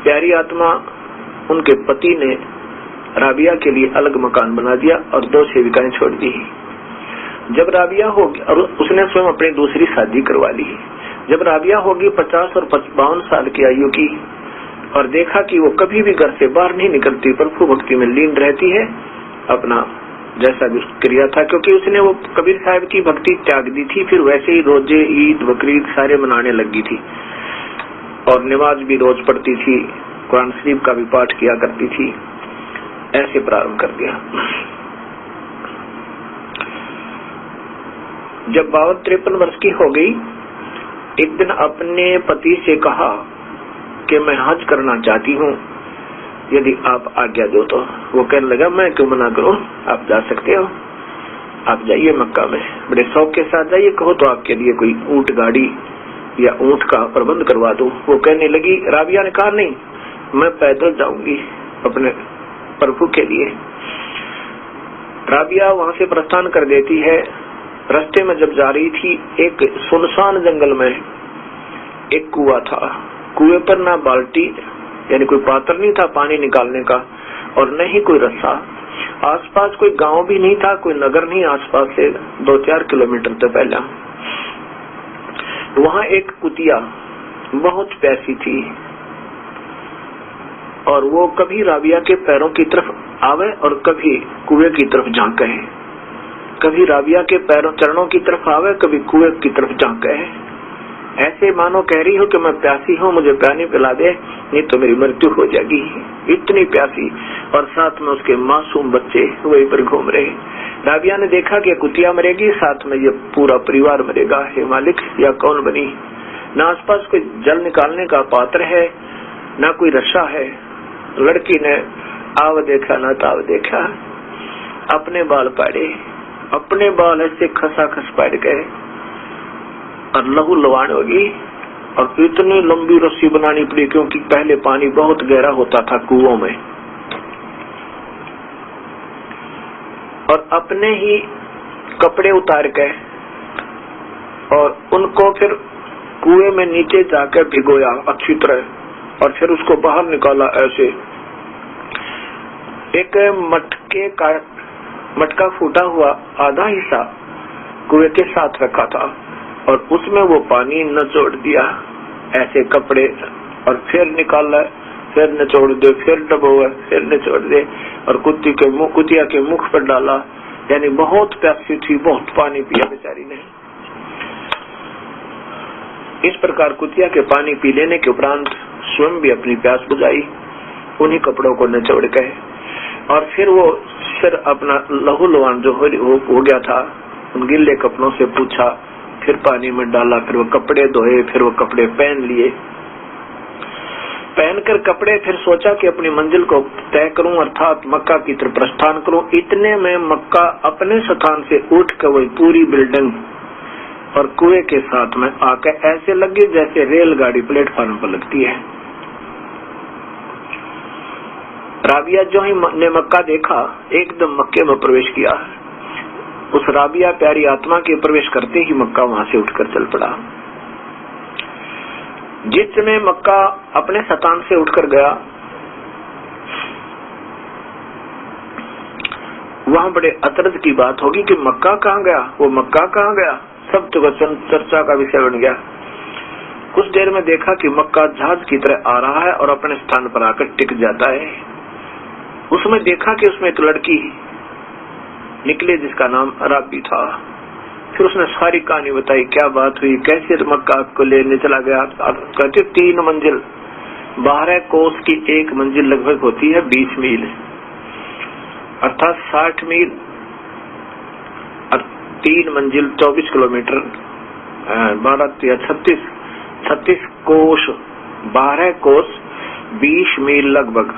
प्यारी आत्मा उनके पति ने राबिया के लिए अलग मकान बना दिया और 2 सेविकाएं छोड़ दी। जब राबिया होगी, और उसने स्वयं अपनी दूसरी शादी करवा ली। जब राबिया होगी 50 और 52 साल की आयु की, और देखा कि वो कभी भी घर से बाहर नहीं निकलती, प्रभु भक्ति में लीन रहती है, अपना जैसा भी क्रिया था, क्योंकि उसने वो कबीर साहब की भक्ति त्याग दी थी। फिर वैसे ही रोजे, ईद, बकरीद सारे मनाने लगी थी और नमाज भी रोज पढ़ती थी, कुरान शरीफ का भी पाठ किया करती थी। ऐसे प्रारंभ कर दिया। जब 52-53 वर्ष की हो गई, एक दिन अपने पति से कहा कि मैं हज करना चाहती हूँ, यदि आप आज्ञा दो तो। वो कहने लगा मैं क्यों मना करूं, आप जा सकते हो, आप जाइए मक्का में, बड़े शौक के साथ जाइए, कहो तो आपके लिए कोई ऊंट गाड़ी या ऊंट का प्रबंध करवा दूं। वो कहने लगी, राबिया ने कहा नहीं, मैं पैदल जाऊंगी अपने प्रभु के लिए। राबिया वहां से प्रस्थान कर देती है। रास्ते में जब जा रही थी, एक सुनसान जंगल में एक कुआं था। कुएं पर ना बाल्टी यानी कोई पात्र नहीं था पानी निकालने का, और न ही कोई रस्सा। आसपास कोई गांव भी नहीं था, कोई नगर नहीं आसपास से 2-4 किलोमीटर तो पहला। वहां एक कुतिया बहुत प्यासी थी, और वो कभी राबिया के पैरों की तरफ आवे और कभी कुएं की तरफ झांके। कभी राबिया के पैरों चरणों की तरफ आवे, कभी कुएं की तरफ झांके। ऐसे मानो कह रही हो कि मैं प्यासी हूँ, मुझे पानी पिला दे, नहीं तो मेरी मृत्यु हो जाएगी। इतनी प्यासी, और साथ में उसके मासूम बच्चे वहीं पर घूम रहे। राबिया ने देखा कि कुतिया मरेगी, साथ में ये पूरा परिवार मरेगा। हे मालिक, या कौन बनी? न आसपास कोई जल निकालने का पात्र है, न कोई रस्सा है। लड़की ने आव देखा न ताव देखा, अपने बाल पाड़े, अपने बाल ऐसे खसाखस पाड़ गए और लहू लवाण होगी। और इतनी लंबी रस्सी बनानी पड़ी, क्योंकि पहले पानी बहुत गहरा होता था कुओं में। और अपने ही कपड़े उतार के और उनको फिर कुएं में नीचे जाकर भिगोया अच्छी तरह, और फिर उसको बाहर निकाला। ऐसे एक मटका फूटा हुआ आधा हिस्सा कुएं के साथ रखा था, और उसमें वो पानी निचोड़ दिया ऐसे कपड़े, और फिर निकाला, फिर निचोड़ दे, फिर डबोया, फिर निचोड़ दे, और कुतिया के मुख पर डाला। यानी बहुत प्यासी थी, बहुत पानी पिया बेचारी ने। इस प्रकार कुतिया के पानी पी लेने के उपरांत स्वयं भी अपनी प्यास बुझाई, उन्हीं कपड़ों को निचोड़ गए। और फिर वो सिर अपना लहू लुहान जो हो गया था, उन गिले कपड़ों से पूछा, फिर पानी में डाला, फिर वो कपड़े धोए, फिर वो कपड़े पहन लिए। पहनकर कपड़े फिर सोचा कि अपनी मंजिल को तय करूं, अर्थात मक्का की तरफ प्रस्थान करूं। इतने में मक्का अपने स्थान से उठ कर वही पूरी बिल्डिंग और कुएं के साथ में आकर ऐसे लगी जैसे रेलगाड़ी प्लेटफॉर्म पर लगती है। राबिया जो ही ने मक्का देखा, एकदम मक्के में प्रवेश किया। उस राबिया प्यारी आत्मा के प्रवेश करते ही मक्का वहां से उठकर चल पड़ा। जिस समय मक्का अपने स्थान से उठकर गया, वहां बड़े अचरज की बात होगी कि मक्का कहाँ गया, वो मक्का कहाँ गया, सब जगह चर्चा का विषय बन गया। कुछ देर में देखा कि मक्का जहाज की तरह आ रहा है और अपने स्थान पर आकर टिक जाता है। उसमें देखा कि उसमें एक लड़की निकले जिसका नाम राबी था। फिर उसने सारी कहानी बताई, क्या बात हुई, कैसे मक्का को लेने चला गया। कहते 3 मंजिल 12 कोस की एक मंजिल लगभग होती है 20 मील, अर्थात 60 मील और 3 मंजिल 24 किलोमीटर, 12 या 36 कोस, 12 कोस 20 मील लगभग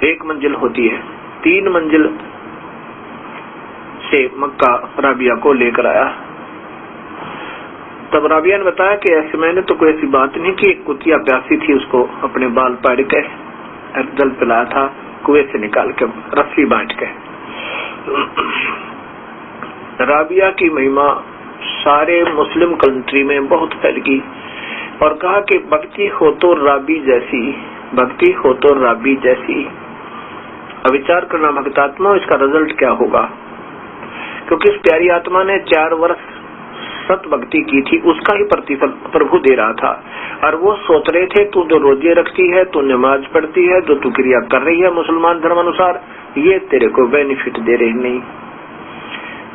एक मंजिल होती है। 3 मंजिल से मक्का राबिया को लेकर आया। तब राबिया ने बताया कि ऐसे मैंने तो कोई ऐसी बात नहीं की, कुतिया प्यासी थी, उसको अपने बाल पाड़ के जल पिलाया था, कुएं से निकाल के रस्सी बांट के। राबिया की महिमा सारे मुस्लिम कंट्री में बहुत फैल गई। और कहा कि भक्ति हो तो राबी जैसी, भक्ति हो तो राबी जैसी। अब विचार करना भक्तात्मा, इसका रिजल्ट क्या होगा, क्योंकि इस प्यारी आत्मा ने 4 वर्ष सत भक्ति की थी, उसका ही प्रतिफल प्रभु दे रहा था। और वो सोच रहे थे तू जो रोजे रखती है, तू नमाज पढ़ती है, जो तू क्रिया कर रही है मुसलमान धर्म अनुसार, ये तेरे को बेनिफिट दे रहे नहीं,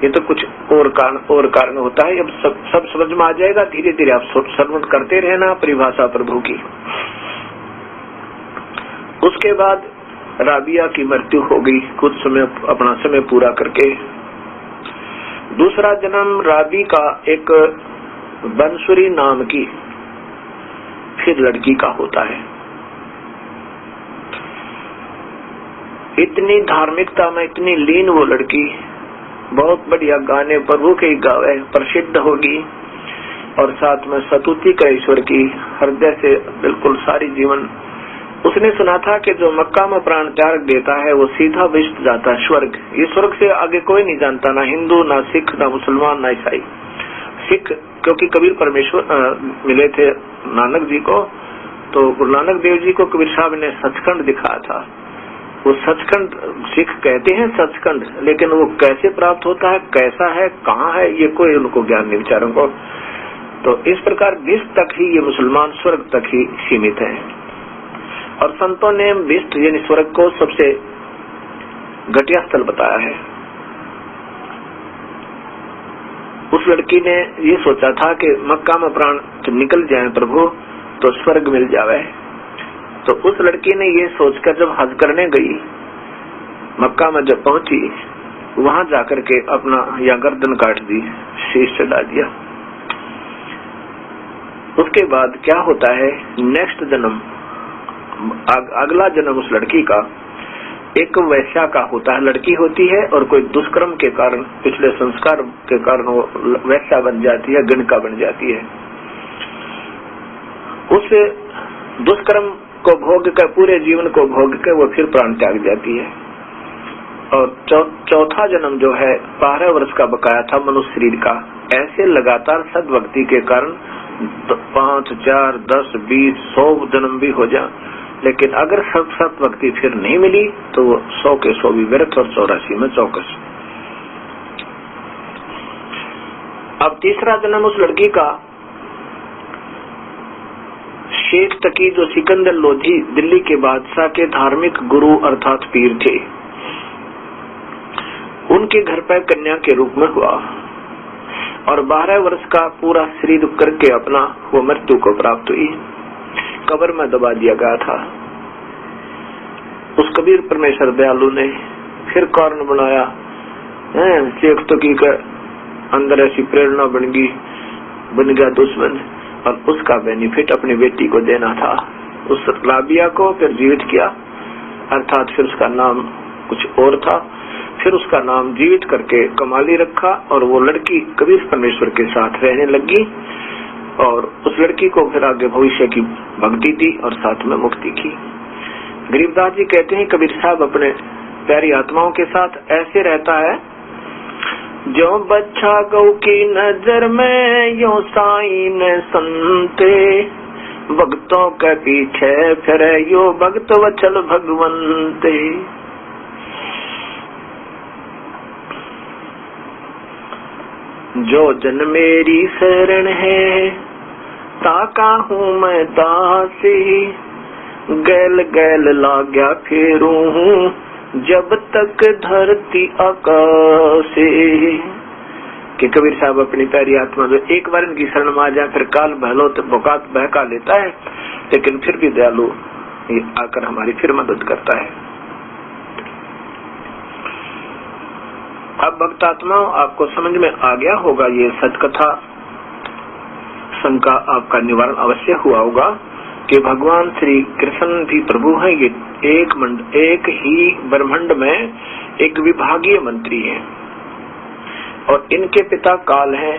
ये तो कुछ और कारण होता है। अब सब समझ में आ जाएगा, धीरे धीरे आप श्रवण करते रहना परिभाषा प्रभु की। उसके बाद राबिया की मृत्यु हो गई कुछ समय, अपना समय पूरा करके। दूसरा जन्म राबी का एक बंसुरी नाम की फिर लड़की का होता है। इतनी धार्मिकता में इतनी लीन वो लड़की, बहुत बढ़िया गाने प्रभु के गावे, प्रसिद्ध होगी। और साथ में सतुति का ईश्वर की हृदय से बिल्कुल सारी जीवन। उसने सुना था कि जो मक्का में प्राण त्याग देता है वो सीधा विष्ट जाता है स्वर्ग। ये स्वर्ग से आगे कोई नहीं जानता, ना हिंदू, ना सिख, ना मुसलमान, ना ईसाई। सिख क्योंकि कबीर परमेश्वर मिले थे नानक जी को, तो गुरु नानक देव जी को कबीर साहब ने सचखंड दिखाया था। वो सचखंड सिख कहते हैं सचखंड, लेकिन वो कैसे प्राप्त होता है, कैसा है, कहाँ है, ये कोई उनको ज्ञान नहीं विचारों को। तो इस प्रकार विष्ट तक ही ये मुसलमान स्वर्ग तक ही सीमित है। और संतों ने विष्ट यानी स्वर्ग को सबसे घटिया स्थल बताया है। उस लड़की ने ये सोचा था कि मक्का में प्राण जब निकल जाए प्रभु तो स्वर्ग मिल जावे। तो उस लड़की ने ये सोचकर जब हज करने गई, मक्का में जब पहुंची, वहां जाकर के अपना या गर्दन काट दी, शीश चढ़ा दिया। उसके बाद क्या होता है, नेक्स्ट जन्म, अगला जन्म उस लड़की का एक वैश्या का होता है। लड़की होती है और कोई दुष्कर्म के कारण, पिछले संस्कार के कारण वो वैश्या बन जाती है, गणिका बन जाती है। उस दुष्कर्म को भोग कर, पूरे जीवन को भोग कर वो फिर प्राण त्याग जाती है। और चौथा जन्म जो है 12 वर्ष का बकाया था मनुष्य शरीर का। ऐसे लगातार सद्भक्ति के कारण 5, 4, 10, 20, 100 जन्म भी हो जाए, लेकिन अगर सद्भक्ति फिर नहीं मिली तो वो 100 के 100 भी व्यर्थ और 84 में चौकस। अब तीसरा जन्म उस लड़की का शेख तकी, जो सिकंदर लोधी दिल्ली के बादशाह के धार्मिक गुरु अर्थात पीर थे, उनके घर पर कन्या के रूप में हुआ। और 12 वर्ष का पूरा शरीर करके अपना वो मृत्यु को प्राप्त हुई, कब्र में दबा दिया गया था। उस कबीर परमेश्वर दयालु ने फिर कारण बनाया, शेख तकी के अंदर ऐसी प्रेरणा बन गया दुश्मन, और उसका बेनिफिट अपनी बेटी को देना था। उस राबिया को फिर जीवित किया, अर्थात फिर उसका नाम कुछ और था, फिर उसका नाम जीवित करके कमाली रखा। और वो लड़की कबीर परमेश्वर के साथ रहने लगी, और उस लड़की को फिर आगे भविष्य की भक्ति दी और साथ में मुक्ति की। गरीबदास जी कहते हैं कबीर साहब अपने प्यारी आत्माओं के साथ ऐसे रहता है, जो बच्चा गौ की नजर में यो साईं ने संते, भक्तों के पीछे फिरे यो भक्त वचल भगवंते। जो जन मेरी शरण है ताका हूँ मैं दासी, गैल गैल लाग्या फेरू हूँ जब तक धरती आकाशे। कि कबीर साहब अपनी प्यारी आत्मा जो एक बार इनकी शरण में आ जाए फिर काल बहलो तो बुकात बहका लेता है, लेकिन फिर भी दयालु आकर हमारी फिर मदद करता है। अब भक्तात्माओं आपको समझ में आ गया होगा, ये सतकथा शंका आपका निवारण अवश्य हुआ होगा कि भगवान श्री कृष्ण भी प्रभु हैं। ये एक ही ब्रह्मांड में एक विभागीय मंत्री हैं और इनके पिता काल हैं,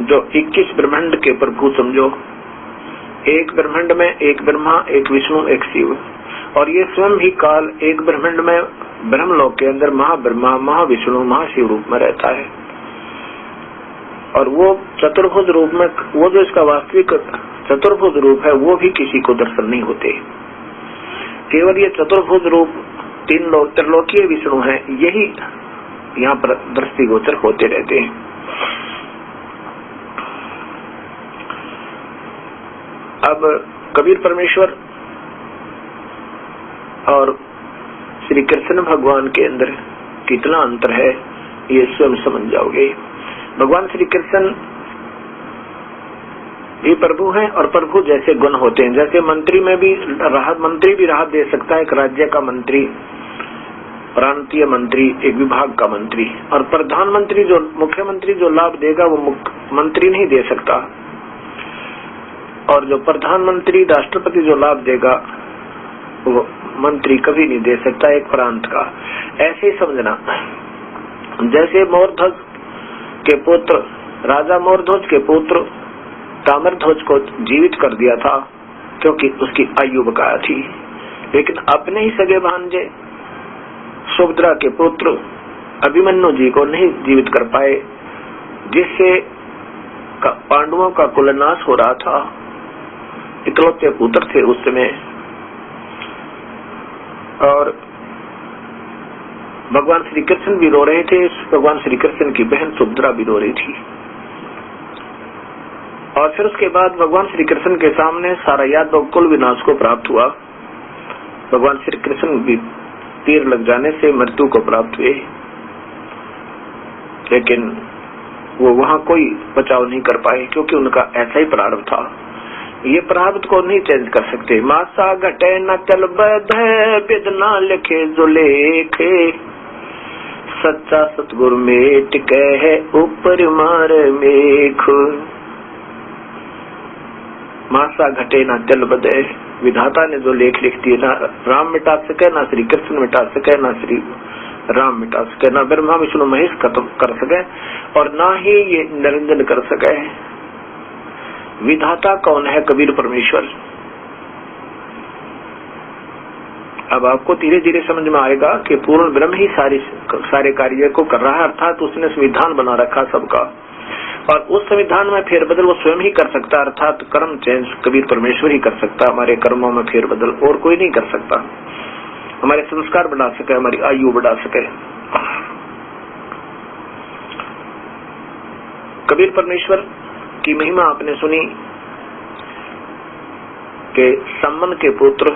जो 21 ब्रह्मांड के प्रभु समझो। एक ब्रह्मांड में एक ब्रह्मा, एक विष्णु, एक शिव, और ये स्वयं ही काल एक ब्रह्मांड में ब्रह्मलोक के अंदर महाब्रह्मा, महाविष्णु, महाशिव रूप में रहता है। और वो चतुर्भुज रूप में, वो जो इसका वास्तविक चतुर्भुज रूप है वो भी किसी को दर्शन नहीं होते। केवल ये चतुर्भुज रूप त्रिलोकीय विष्णु है, यही यहाँ पर दृष्टिगोचर होते रहते हैं। अब कबीर परमेश्वर और श्री कृष्ण भगवान के अंदर कितना अंतर है ये स्वयं समझ जाओगे। भगवान श्री कृष्ण ये प्रभु हैं और प्रभु जैसे गुण होते हैं। जैसे मंत्री में भी राहत दे सकता है, एक राज्य का मंत्री, प्रांतीय मंत्री, एक विभाग का मंत्री, और प्रधानमंत्री जो मुख्यमंत्री जो लाभ देगा वो मंत्री नहीं दे सकता, और जो प्रधानमंत्री राष्ट्रपति जो लाभ देगा वो मंत्री कभी नहीं दे सकता एक प्रांत का। ऐसे ही समझना, जैसे मोरध्वज के पुत्र, राजा मोरध्वज के पुत्र ताम्रध्वज को जीवित कर दिया था क्योंकि उसकी आयु बकाया थी, लेकिन अपने ही सगे भांजे सुभद्रा के पुत्र अभिमन्यु जी को नहीं जीवित कर पाए, जिससे पांडवों का कुलनाश हो रहा था। इकलौते पुत्र थे उस समय, और भगवान श्री कृष्ण भी रो रहे थे, भगवान श्री कृष्ण की बहन सुभद्रा भी रो रही थी। और फिर उसके बाद भगवान श्री कृष्ण के सामने सारा यादव कुल विनाश को प्राप्त हुआ। भगवान श्री कृष्ण भी तीर लग जाने से मृत्यु को प्राप्त हुए, लेकिन वो वहां कोई बचाव नहीं कर पाए क्योंकि उनका ऐसा ही प्रारब्ध था। ये प्रारब्ध को नहीं चेंज कर सकते। मासा घटे न चल बधे बिद न लिखे जो लेखे, सच्चा सतगुरु में टिके है ऊपर मार मेख। मासा घटे ना चल बदे, विधाता ने जो लेख लिख दिए, ना राम मिटा सके, ना श्री कृष्ण मिटा सके, ना श्री राम मिटा सके, ना ब्रह्मा विष्णु महेश खत्म कर सके, और ना ही ये निरंजन कर सके। विधाता कौन है? कबीर परमेश्वर। अब आपको धीरे धीरे समझ में आएगा कि पूर्ण ब्रह्म ही सारे कार्य को कर रहा है, अर्थात उसने संविधान बना रखा सबका, और उस संविधान में फेरबदल वो स्वयं ही कर सकता, अर्थात कर्म चेंज कबीर परमेश्वर ही कर सकता। हमारे कर्मों में फेरबदल और कोई नहीं कर सकता। हमारे संस्कार बढ़ा सके, हमारी आयु बढ़ा सके। कबीर परमेश्वर की महिमा आपने सुनी कि सम्मन के पुत्र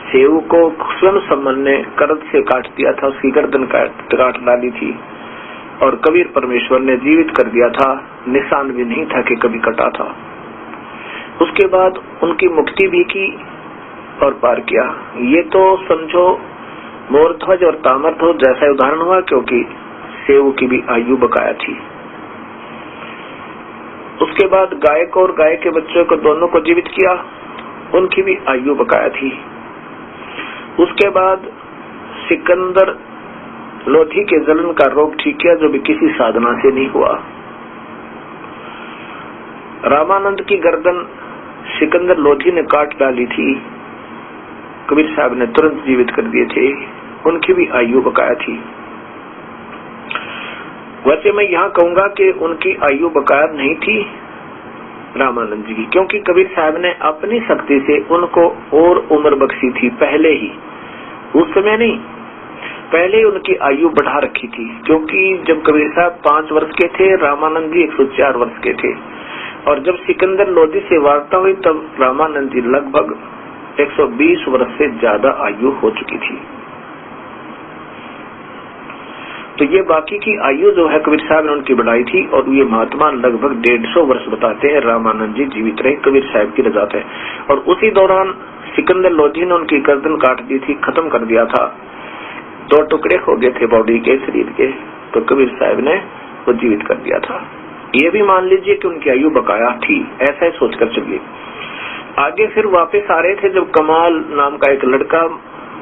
सेव को स्वयं सम्मन ने करद से काट दिया था, उसकी गर्दन काट डाली थी, और कबीर परमेश्वर ने जीवित कर दिया था, निशान भी नहीं था कि कभी कटा था। उसके बाद उनकी मुक्ति भी की और पार किया। ये तो समझो मोरध्वज और ताम्रध्वज जैसा उदाहरण हुआ, क्योंकि सेव की भी आयु बकाया थी। उसके बाद गाय को और गाय के बच्चों को दोनों को जीवित किया, उनकी भी आयु बकाया थी। उसके बाद सिकंदर लोधी के जलन का रोग ठीक किया, जो भी किसी साधना से नहीं हुआ। रामानंद की गर्दन सिकंदर लोधी ने काट डाली थी, कबीर साहब ने तुरंत जीवित कर दिए थे, उनकी भी आयु बकाया थी। वैसे मैं यहाँ कहूंगा कि उनकी आयु बकाया नहीं थी रामानंद जी की, क्योंकि कबीर साहब ने अपनी शक्ति से उनको और उम्र बख्शी थी पहले ही, उस समय नहीं, पहले ही उनकी आयु बढ़ा रखी थी। क्योंकि जब कबीर साहब 5 वर्ष के थे, रामानंद जी 104 वर्ष के थे, और जब सिकंदर लोधी से वार्ता हुई तब रामानंद जी लगभग 120 वर्ष से ज्यादा आयु हो चुकी थी। तो ये बाकी की आयु जो है कबीर साहब ने उनकी बढ़ाई थी, और ये महात्मा लगभग 150 वर्ष बताते हैं रामानंद जी जीवित रहे, कबीर साहब की रजा है। और उसी दौरान सिकंदर लोधी ने उनकी गर्दन काट दी थी, खत्म कर दिया था, 2 टुकड़े हो गए थे बॉडी के, शरीर के, तो कबीर साहब ने वो जीवित कर दिया था। ये भी मान लीजिए कि उनकी आयु बकाया थी, ऐसा ही सोचकर चलिए। आगे फिर वापस आ रहे थे जब कमाल नाम का एक लड़का,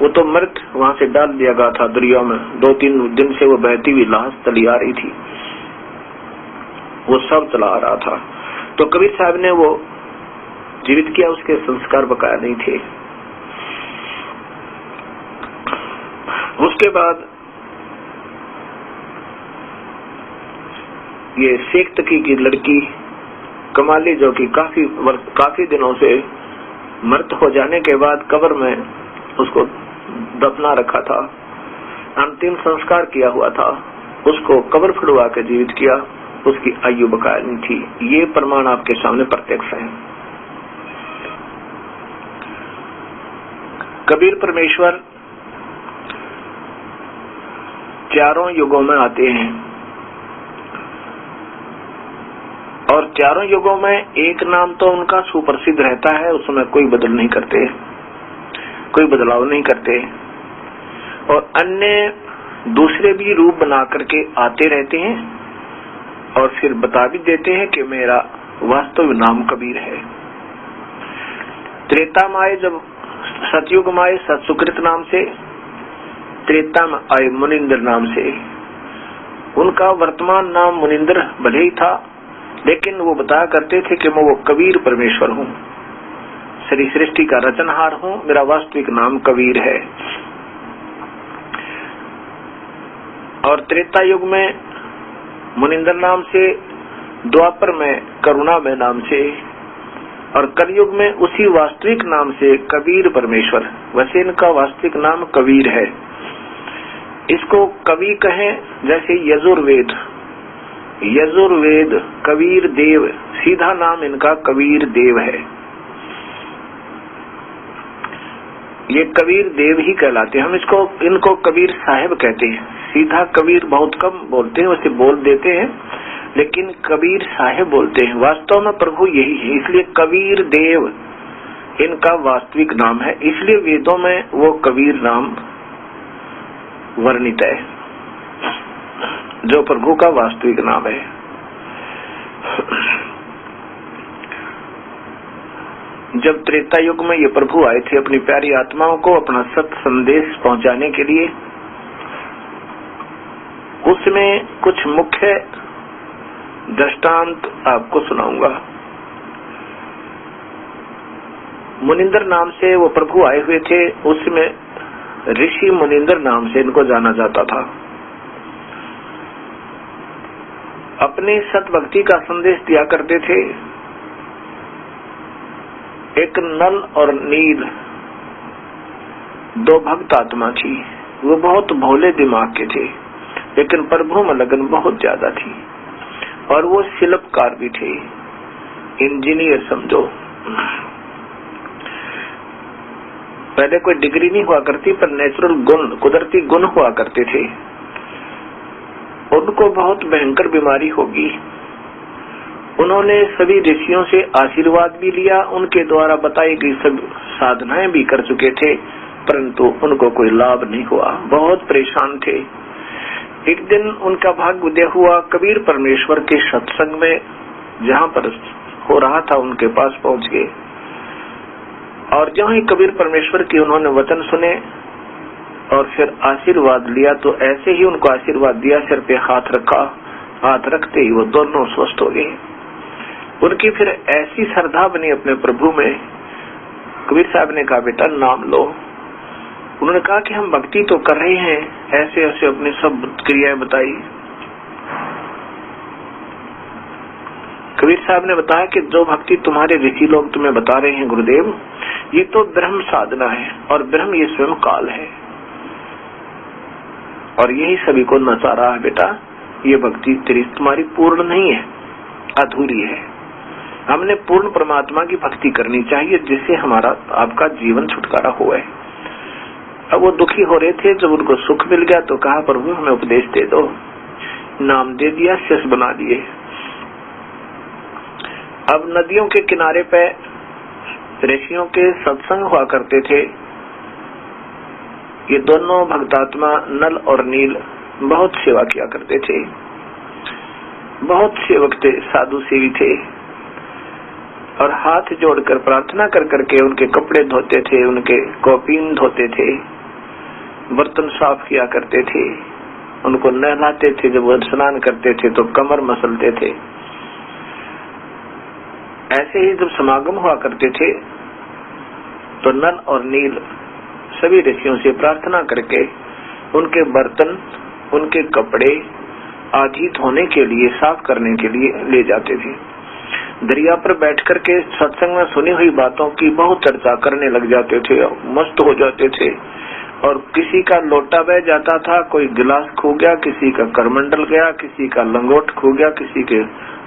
वो तो मृत वहां से डाल दिया गया था दरिया में, 2-3 दिन से वो बहती हुई लाश चली आ रही थी, वो सब चला आ रहा था, तो कबीर साहब ने वो जीवित किया, उसके संस्कार बकाया नहीं थे। उसके बाद ये शेख तकी की लड़की कमाली, जो कि काफी दिनों से मृत हो जाने के बाद कब्र में उसको दफना रखा था, अंतिम संस्कार किया हुआ था, उसको कब्र फुड़वा के जीवित किया, उसकी आयु बकाया नहीं थी। ये प्रमाण आपके सामने प्रत्यक्ष है। कबीर परमेश्वर चारों युगों में आते हैं और चारों युगों में एक नाम तो उनका सुप्रसिद्ध रहता है, उसमें कोई बदल नहीं करते, कोई बदलाव नहीं करते, और अन्य दूसरे भी रूप बना करके आते रहते हैं और फिर बता भी देते हैं कि मेरा वास्तविक नाम कबीर है। त्रेता में आए, जब सतयुग में आए सतसुकृत नाम से, त्रेता में आए मुनिंद्र नाम से। उनका वर्तमान नाम मुनिंद्र भले ही था, लेकिन वो बताया करते थे कि मैं वो कबीर परमेश्वर हूँ, सारी सृष्टि का रचनहार हूँ, मेरा वास्तविक नाम कबीर है। और त्रेता युग में मुनिंद्र नाम से, द्वापर में करुणामय नाम से, और कलयुग में उसी वास्तविक नाम से कबीर परमेश्वर। वैसे इनका वास्तविक नाम कबीर है। इसको कवि कहें, जैसे यजुर्वेद, यजुर्वेद कबीर देव, सीधा नाम इनका कबीर देव है। ये कबीर देव ही कहलाते हैं। हम इनको कबीर साहिब कहते हैं। सीधा कबीर बहुत कम बोलते हैं, वैसे बोल देते हैं, लेकिन कबीर साहिब बोलते हैं। वास्तव में प्रभु यही है, इसलिए कबीर देव इनका वास्तविक नाम है। इसलिए वेदों में वो कबीर नाम वर्णित है, जो प्रभु का वास्तविक नाम है। जब त्रेता युग में ये प्रभु आए थे अपनी प्यारी आत्माओं को अपना सत्य संदेश पहुंचाने के लिए, उसमें कुछ मुख्य दृष्टांत आपको सुनाऊंगा। मुनिंद्र नाम से वो प्रभु आए हुए थे, उसमें ऋषि मुनिंद्र नाम से इनको जाना जाता था। अपनी सत भक्ति का संदेश दिया करते थे। एक नल और नील दो भक्त आत्मा थी। वो बहुत भोले दिमाग के थे, लेकिन प्रभु में लगन बहुत ज्यादा थी, और वो शिल्पकार भी थे, इंजीनियर समझो। पहले कोई डिग्री नहीं हुआ करती, पर नेचुरल गुण, कुदरती गुण हुआ करते थे। उनको बहुत भयंकर बीमारी होगी। उन्होंने सभी ऋषियों से आशीर्वाद भी लिया, उनके द्वारा बताई गई सब साधनाएं भी कर चुके थे, परंतु उनको कोई लाभ नहीं हुआ। बहुत परेशान थे। एक दिन उनका भाग्य उदय हुआ, कबीर परमेश्वर के सत्संग में जहाँ पर हो रहा था उनके पास पहुंच गए, और जहाँ ही कबीर परमेश्वर की उन्होंने वचन सुने और फिर आशीर्वाद लिया, तो ऐसे ही उनको आशीर्वाद दिया, सिर पे हाथ रखा, हाथ रखते ही वो दोनों स्वस्थ हो गए। उनकी फिर ऐसी श्रद्धा बनी अपने प्रभु में। कबीर साहब ने कहा, बेटा नाम लो। उन्होंने कहा कि हम भक्ति तो कर रहे हैं, ऐसे ऐसे अपनी सब क्रियाएं बताई। कबीर साहब ने बताया कि जो भक्ति तुम्हारे ऋषि लोग तुम्हें बता रहे हैं गुरुदेव, ये तो ब्रह्म साधना है, और ब्रह्म ये स्वयं काल है, और यही सभी को नचा रहा है। बेटा ये भक्ति तेरी तुम्हारी पूर्ण नहीं है, अधूरी है। हमने पूर्ण परमात्मा की भक्ति करनी चाहिए, जिससे हमारा आपका जीवन छुटकारा हुआ है। अब वो दुखी हो रहे थे। जब उनको सुख मिल गया तो कहा, प्रभु हमें उपदेश दे दो। नाम दे दिया, शिष्य बना दिए। अब नदियों के किनारे पे ऋषियों के सत्संग हुआ करते थे। ये दोनों भक्तात्मा नल और नील बहुत सेवा किया करते थे, बहुत सेवक थे, साधु सेवी थे, और हाथ जोड़कर प्रार्थना कर करके उनके कपड़े धोते थे, उनके कौपीन धोते थे, बर्तन साफ किया करते थे, उनको नहलाते थे। जब वो स्नान करते थे तो कमर मसलते थे। ऐसे ही जब समागम हुआ करते थे तो नल और नील सभी ऋषियों से प्रार्थना करके उनके बर्तन, उनके कपड़े, आधी धोने के लिए, साफ करने के लिए ले जाते थे। दरिया पर बैठकर के सत्संग में सुनी हुई बातों की बहुत चर्चा करने लग जाते थे, मस्त हो जाते थे। और किसी का लोटा बह जाता था, कोई गिलास खो गया, किसी का करमंडल गया, किसी का लंगोट खो गया, किसी के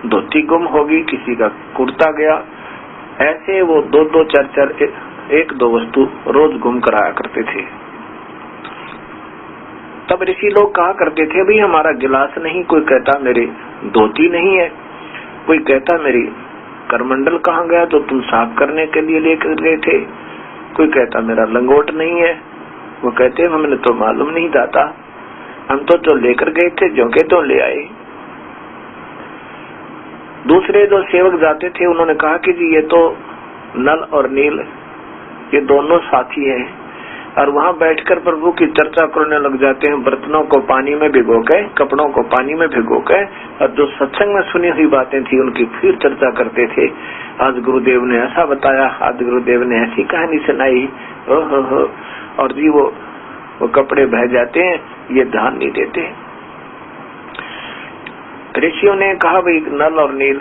धोती गुम होगी, किसी का कुर्ता गया। ऐसे वो दो चार एक दो वस्तु रोज गुम कराया करते थे। तब ऋषि लोग कहा करते थे, भाई हमारा गिलास नहीं, कोई कहता मेरी धोती नहीं है, कोई कहता मेरी करमंडल कहाँ गया जो तुम साफ करने के लिए लेकर गए थे, कोई कहता मेरा लंगोट नहीं है। वो कहते हमें तो मालूम नहीं दाता, हम तो जो लेकर गए थे जो के तो ले आए। दूसरे जो सेवक जाते थे उन्होंने कहा कि जी ये तो नल और नील ये दोनों साथी हैं, और वहां बैठकर प्रभु की चर्चा करने लग जाते हैं, बर्तनों को पानी में भिगो के, कपड़ों को पानी में भिगो के, और जो सत्संग में सुनी हुई बातें थी उनकी फिर चर्चा करते थे। आज गुरुदेव ने ऐसा बताया, आज गुरुदेव ने ऐसी कहानी सुनाई, ओहो, और जी वो कपड़े बह जाते हैं, ये ध्यान नहीं देते। ऋषियों ने कहा, भाई नल और नील,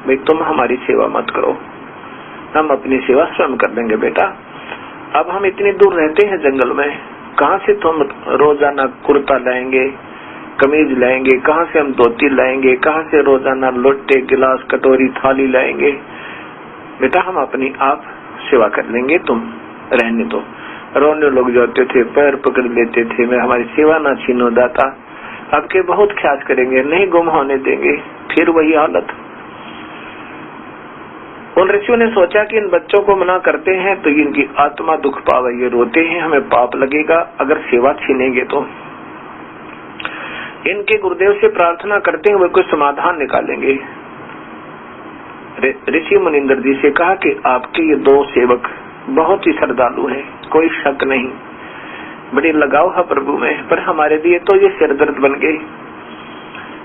भाई तुम हमारी सेवा मत करो, हम अपनी सेवा स्वयं कर देंगे बेटा। अब हम इतनी दूर रहते हैं जंगल में, कहाँ से तुम रोजाना कुर्ता लाएंगे, कमीज लाएंगे, कहाँ से हम धोती लाएंगे, कहाँ से रोजाना लोटे गिलास कटोरी थाली लाएंगे। बेटा हम अपनी आप सेवा कर लेंगे, तुम रहने दो। रोने लोग जाते थे, पैर पकड़ लेते थे, मैं हमारी सेवा ना छीनो दाता, अब के बहुत ख्याल करेंगे, नहीं गुम होने देंगे। फिर वही हालत। उन ऋषियों ने सोचा कि इन बच्चों को मना करते हैं तो इनकी आत्मा दुख पावे, ये रोते हैं, हमें पाप लगेगा अगर सेवा छीनेंगे तो। इनके गुरुदेव से प्रार्थना करते हैं, वे कोई समाधान निकालेंगे। ऋषि मुनिंदर जी से कहा कि आपके ये दो सेवक बहुत ही श्रद्धालु हैं, कोई शक नहीं, बड़ी लगाव है प्रभु में, पर हमारे लिए तो ये सिरदर्द बन गए।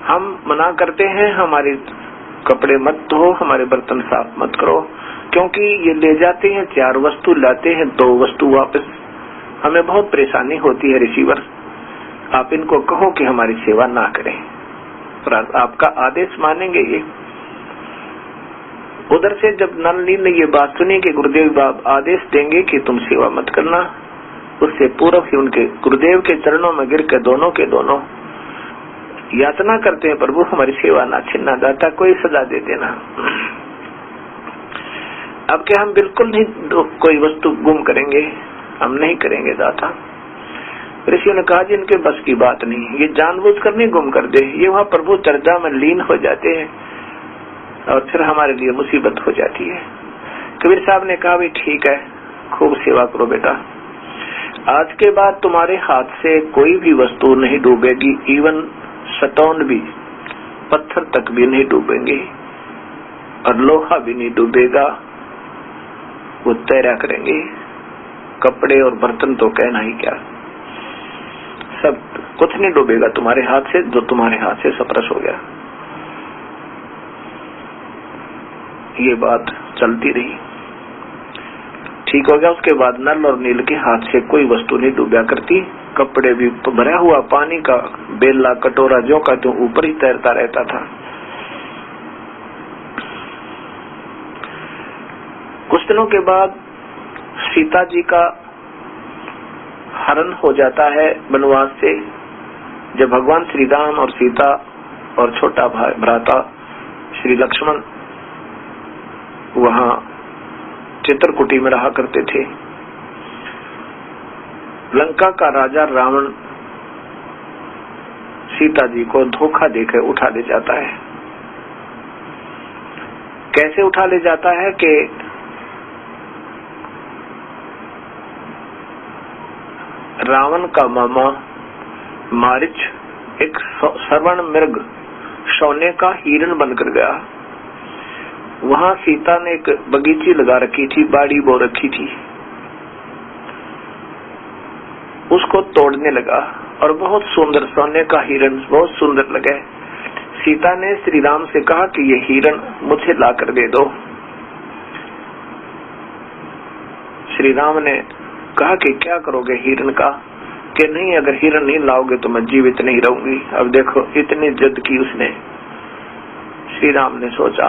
हम मना करते हैं, हमारे कपड़े मत धो, हमारे बर्तन साफ मत करो, क्योंकि ये ले जाते हैं 4 वस्तु, लाते हैं 2 वस्तु वापस, हमें बहुत परेशानी होती है ऋषिवर। आप इनको कहो कि हमारी सेवा ना करें, पर आपका आदेश मानेंगे ये। उधर से जब नल नील ने ये बात सुनी कि गुरुदेव बाब आदेश देंगे कि तुम सेवा मत करना, उससे पूर्व ही उनके गुरुदेव के चरणों में गिर के दोनों के दोनों याचना करते हैं, प्रभु हमारी सेवा ना छीनना दाता, कोई सजा दे देना। अब क्या हम बिल्कुल नहीं कोई वस्तु गुम करेंगे, हम नहीं करेंगे दाता। ऋषियों ने कहा जी इनके बस की बात नहीं, ये जानबूझकर नहीं गुम कर दे, ये वहाँ प्रभु चर्चा में लीन हो जाते हैं और फिर हमारे लिए मुसीबत हो जाती है। कबीर साहब ने कहा भाई ठीक है, खूब सेवा करो बेटा, आज के बाद तुम्हारे हाथ से कोई भी वस्तु नहीं डूबेगी, इवन स्टोन भी, पत्थर तक भी नहीं डूबेंगे और लोहा भी नहीं डूबेगा, वो तैरा करेंगे। कपड़े और बर्तन तो कहना ही क्या, सब कुछ नहीं डूबेगा तुम्हारे हाथ से, जो तुम्हारे हाथ से सप्रश हो गया। ये बात चलती रही, ठीक हो गया। उसके बाद नल और नील के हाथ से कोई वस्तु नहीं डूबा करती, कपड़े भी भरा हुआ पानी का बेला कटोरा जो का तो ऊपर ही तैरता रहता था। कुछ दिनों के बाद सीता जी का हरण हो जाता है वनवास से, जब भगवान श्री राम और सीता और छोटा भाई भ्राता श्री लक्ष्मण वहां चित्रकूटी में रहा करते थे। लंका का राजा रावण सीता जी को धोखा देकर उठा ले जाता है। कैसे उठा ले जाता है कि रावण का मामा मारिच एक श्रवण मृग सोने का हिरण बनकर गया। वहां सीता ने एक बगीची लगा रखी थी, बाड़ी बो रखी थी, उसको तोड़ने लगा और बहुत सुंदर सोने का हिरण बहुत सुंदर लगे। सीता ने श्री राम से कहा कि ये हिरण मुझे लाकर दे दो। श्री राम ने कहा कि क्या करोगे हिरण का, कि नहीं, अगर हिरण नहीं लाओगे तो मैं जीवित नहीं रहूंगी। अब देखो इतनी जिद की उसने। श्री राम ने सोचा,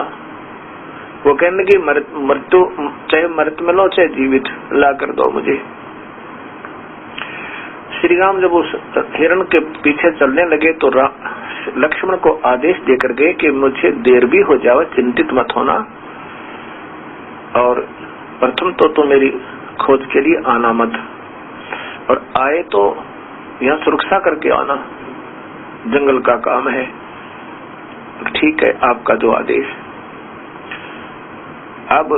वो कहने लगी मृत्यु चाहे मृत में लो चाहे जीवित ला कर दो मुझे। श्री राम जब उस हिरण के पीछे चलने लगे तो लक्ष्मण को आदेश देकर गए कि मुझे देर भी हो जाए चिंतित मत होना, और प्रथम तो तुम मेरी खोज के लिए आना मत, और आए तो यहाँ सुरक्षा करके आना, जंगल का काम है। ठीक है, आपका जो आदेश। अब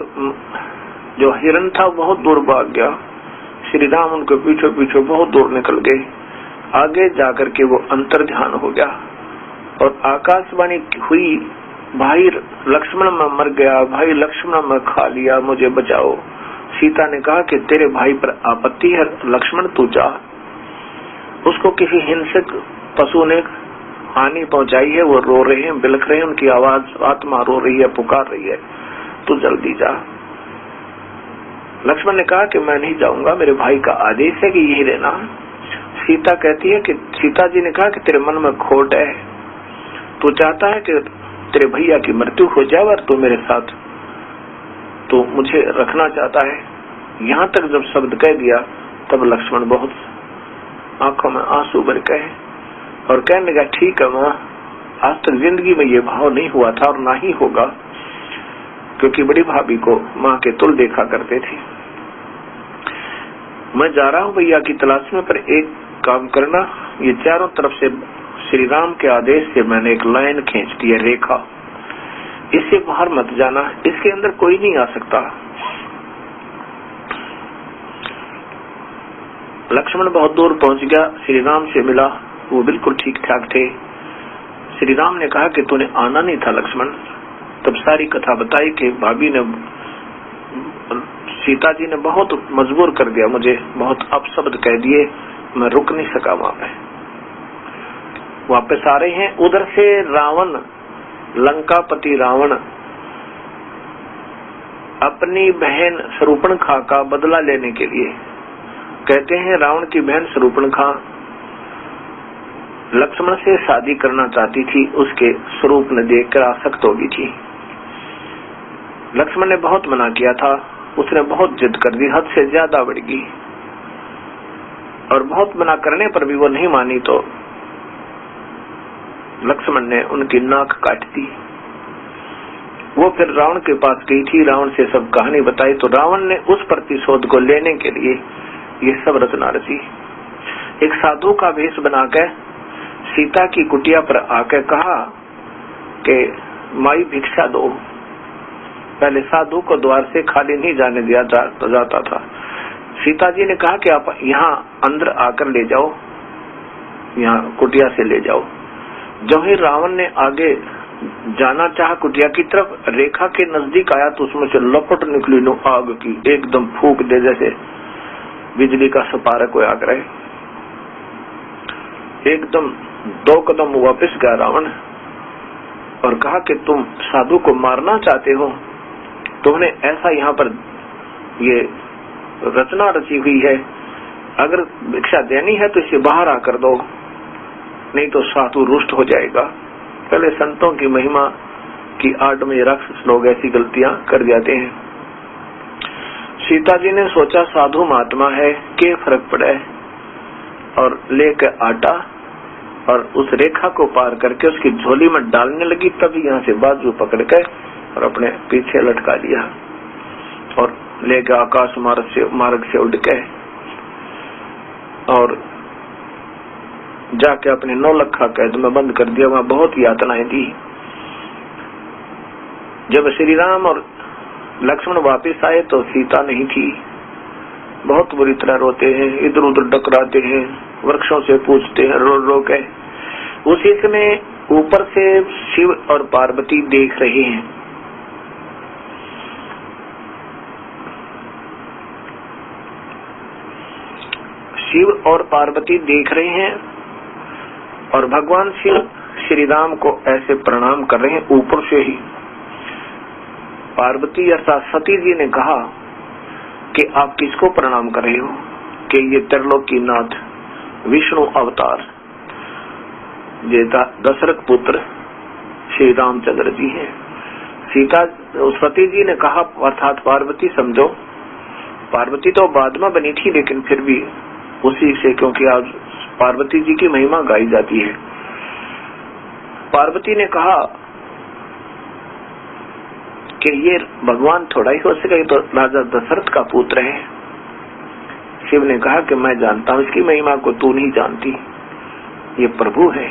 जो हिरण था बहुत दूर भाग गया। श्री राम उनके पीछे पीछे बहुत दूर निकल गए। आगे जाकर के वो अंतर ध्यान हो गया और आकाशवाणी हुई, भाई लक्ष्मण मैं मर गया, भाई लक्ष्मण मैं खा लिया, मुझे बचाओ। सीता ने कहा कि तेरे भाई पर आपत्ति है लक्ष्मण, तू जा। उसको किसी हिंसक पशु ने हानि पहुंचाई है, वो रो रहे हैं, बिलख रहे हैं, उनकी आवाज आत्मा रो रही है, पुकार रही है, तू जल्दी जा। लक्ष्मण ने कहा कि मैं नहीं जाऊंगा, मेरे भाई का आदेश है कि यही रहना। सीता कहती है कि सीता जी ने कहा कि तेरे मन में खोट है, तू चाहता है कि तेरे भैया की मृत्यु हो जाए और तू मेरे साथ तो मुझे रखना चाहता है। यहाँ तक जब शब्द कह दिया तब लक्ष्मण बहुत आंखों में आंसू भर गए और कहने लगा, ठीक है माँ, आज तक जिंदगी में ये भाव नहीं हुआ था और ना ही होगा, क्योंकि बड़ी भाभी को माँ के तुल देखा करते थे। मैं जा रहा हूँ भैया की तलाश में, पर एक काम करना, ये चारों तरफ से श्री राम के आदेश से मैंने एक लाइन खींच दी है, रेखा, इससे बाहर मत जाना, इसके अंदर कोई नहीं आ सकता। लक्ष्मण बहुत दूर पहुंच गया, श्री राम से मिला, वो बिल्कुल ठीक ठाक थे। श्री राम ने कहा कि तूने आना नहीं था लक्ष्मण। तब सारी कथा बताई कि भाभी ने, सीता जी ने बहुत मजबूर कर दिया मुझे, बहुत अपशब्द कह दिए, मैं रुक नहीं सका वहां पे। वापस आ रहे हैं, उधर से रावण, लंकापति रावण अपनी बहन शूर्पणखा का बदला लेने के लिए, कहते हैं रावण की बहन शूर्पणखा लक्ष्मण से शादी करना चाहती थी, उसके स्वरूप ने देखकर आसक्त हो गई थी। लक्ष्मण ने बहुत मना किया था, उसने बहुत जिद कर दी, हद से ज्यादा बढ़ गई, और बहुत मना करने पर भी वो नहीं मानी तो लक्ष्मण ने उनकी नाक काट दी। वो फिर रावण के पास गई थी, रावण से सब कहानी बताई, तो रावण ने उस प्रतिशोध को लेने के लिए ये सब रचना रची। एक साधु का वेश बनाकर सीता की कुटिया पर आकर कहा कि माई भिक्षा दो। पहले साधु को द्वार से खाली नहीं जाने दिया जाता था। सीता जी ने कहा कि आप यहाँ अंदर आकर ले जाओ, यहाँ कुटिया से ले जाओ। जो ही रावण ने आगे जाना चाहा कुटिया की तरफ, रेखा के नजदीक आया तो उसमें से लपट निकली नो आग की, एकदम फूंक दे जैसे बिजली का सपारक हो आकर, एकदम 2 कदम वापस गया रावण और कहा कि तुम साधु को मारना चाहते हो, तुमने ऐसा यहाँ पर ये रचना रची हुई है, अगर भिक्षा देनी है तो इसे बाहर आकर दो, नहीं तो साधु रुष्ट हो जाएगा। पहले संतों की महिमा की आड़ में राक्षस लोग ऐसी गलतियां कर जाते हैं। सीता जी ने सोचा साधु महात्मा है, क्या फर्क पड़े, और लेकर आटा और उस रेखा को पार करके उसकी झोली में डालने लगी। तभी यहाँ से बाजू पकड़ के और अपने पीछे लटका लिया और लेकर आकाश मार्ग से उड़ के और जाके अपने 9 लखा कैद में बंद कर दिया। वहां बहुत यातनाएं दी। जब श्री राम और लक्ष्मण वापस आए तो सीता नहीं थी। बहुत बुरी तरह रोते हैं, इधर उधर डकराते हैं, वृक्षों से पूछते हैं, रो रो के। उसी समय ऊपर से शिव और पार्वती देख रहे हैं। शिव और पार्वती देख रहे हैं और भगवान शिव श्री राम को ऐसे प्रणाम कर रहे हैं ऊपर से ही। पार्वती अर्थात सती जी ने कहा कि आप किसको प्रणाम कर रहे हो? कि ये त्रिलोकी नाथ विष्णु अवतार ये दशरथ पुत्र श्री रामचंद्र जी है। सीता सती जी ने कहा, अर्थात पार्वती समझो, पार्वती तो बाद में बनी थी लेकिन फिर भी उसी से, क्योंकि आज पार्वती जी की महिमा गाई जाती है। पार्वती ने कहा कि ये भगवान थोड़ा ही हो सके, तो राजा दशरथ का पुत्र है। शिव ने कहा कि मैं जानता हूं इसकी महिमा को, तू नहीं जानती, ये प्रभु है,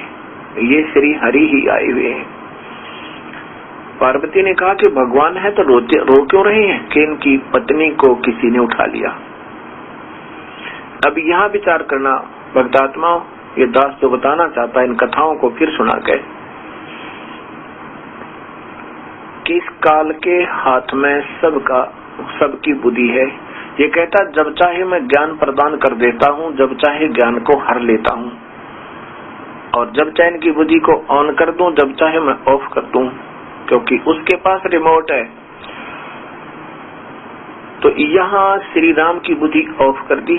ये श्री हरि ही आए हुए हैं। पार्वती ने कहा कि भगवान है तो रो क्यों रहे हैं कि इनकी पत्नी को किसी ने उठा लिया। अब यहाँ विचार करना भक्तात्माओं, ये दास जो बताना चाहता है इन कथाओं को फिर सुना के, कि इस काल के हाथ में सबकी बुद्धि है। ये कहता जब चाहे मैं ज्ञान प्रदान कर देता हूँ, जब चाहे ज्ञान को हर लेता हूँ, और जब चाहे इनकी बुद्धि को ऑन कर दूं, जब चाहे मैं ऑफ कर दूं, क्योंकि उसके पास रिमोट है। तो यहाँ श्री राम की बुद्धि ऑफ कर दी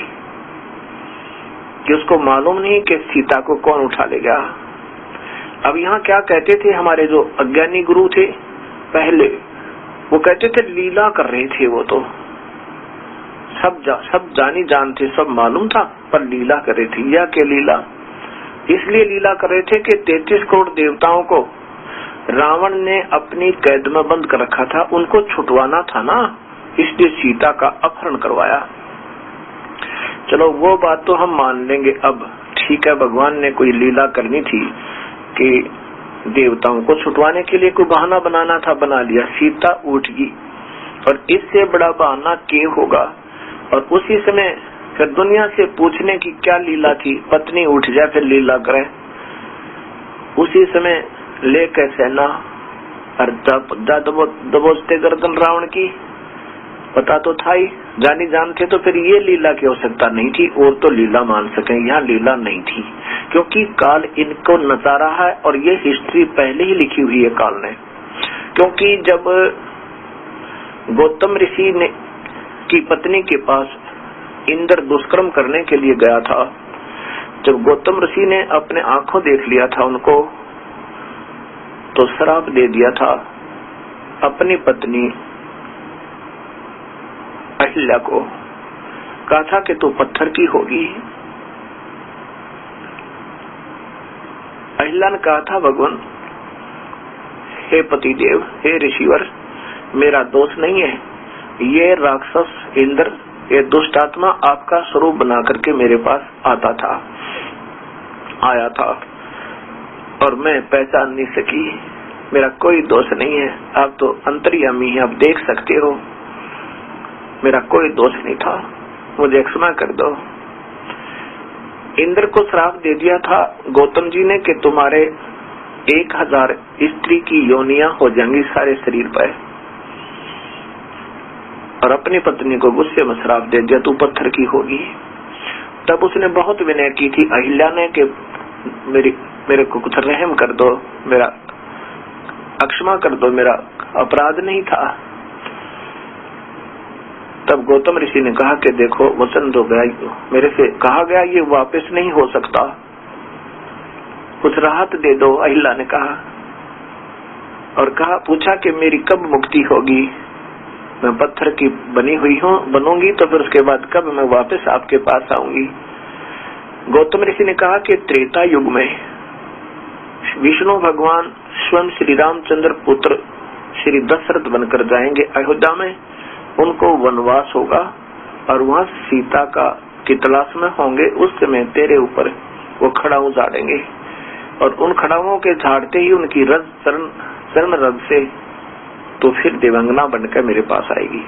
कि उसको मालूम नहीं कि सीता को कौन उठा लेगा। अब यहाँ क्या कहते थे हमारे जो अज्ञानी गुरु थे पहले, वो कहते थे लीला कर रहे थे, वो तो सब जानी जानते, सब मालूम था, पर लीला कर रहे थे। या क्या लीला? इसलिए लीला कर रहे थे कि 33 करोड़ देवताओं को रावण ने अपनी कैद में बंद कर रखा था, उनको छुटवाना था ना, इसलिए सीता का अपहरण करवाया। चलो वो बात तो हम मान लेंगे, अब ठीक है, भगवान ने कोई लीला करनी थी कि देवताओं को छुटवाने के लिए कोई बहाना बनाना था, बना लिया, सीता उठ गई। और इससे बड़ा बहाना क्या होगा? और उसी समय फिर दुनिया से पूछने की क्या लीला थी, पत्नी उठ जाए फिर लीला करे। उसी समय लेकर सेना और दबोचते गर्दन रावण की, पता तो था ही, जानी जानते, तो फिर ये लीला की आवश्यकता नहीं थी। और तो लीला मान सके, यहाँ लीला नहीं थी, क्योंकि काल इनको नचा रहा है और ये हिस्ट्री पहले ही लिखी हुई है काल ने। क्योंकि जब गौतम ऋषि ने की पत्नी के पास इंद्र दुष्कर्म करने के लिए गया था, जब गौतम ऋषि ने अपने आंखों देख लिया था उनको, तो श्राप दे दिया था अपनी पत्नी अहिल्या को, कहा था कि तू पत्थर की होगी। अहिल्या ने कहा था, भगवान हे पतिदेव, हे ऋषिवर, मेरा दोष नहीं है, ये राक्षस इंद्र, ये दुष्ट आत्मा आपका स्वरूप बना करके मेरे पास आया था और मैं पहचान नहीं सकी, मेरा कोई दोष नहीं है, आप तो अंतर्यामी हैं, आप देख सकते हो, मेरा कोई दोष नहीं था, मुझे क्षमा कर दो। इंद्र को श्राप दे दिया था गौतम जी ने कि तुम्हारे 1000 स्त्री की योनियां हो जाएंगी सारे शरीर पर, और अपनी पत्नी को गुस्से में श्राप दे दिया, तू पत्थर की होगी। तब उसने बहुत विनय की थी अहिल्या ने कि मेरे को कुछ रहम कर दो, मेरा अक्षमा कर दो, मेरा अपराध नहीं था। तब गौतम ऋषि ने कहा कि देखो वचन दो गया, मेरे से कहा गया ये वापस नहीं हो सकता, कुछ राहत दे दो। अहिल्या ने कहा और कहा, पूछा कि मेरी कब मुक्ति होगी, मैं पत्थर की बनी हुई हूँ, बनूंगी तो फिर उसके बाद कब मैं वापस आपके पास आऊंगी। गौतम ऋषि ने कहा कि त्रेता युग में विष्णु भगवान स्वयं श्री रामचंद्र पुत्र श्री दशरथ बनकर जाएंगे अयोध्या में, उनको वनवास होगा और वहाँ सीता की तलाश में होंगे। उस समय तेरे ऊपर वो खड़ाऊ झाड़ेंगे और उन खड़ाओं के झाड़ते ही उनकी रज चरण रज से तो फिर देवांगना बनकर मेरे पास आएगी।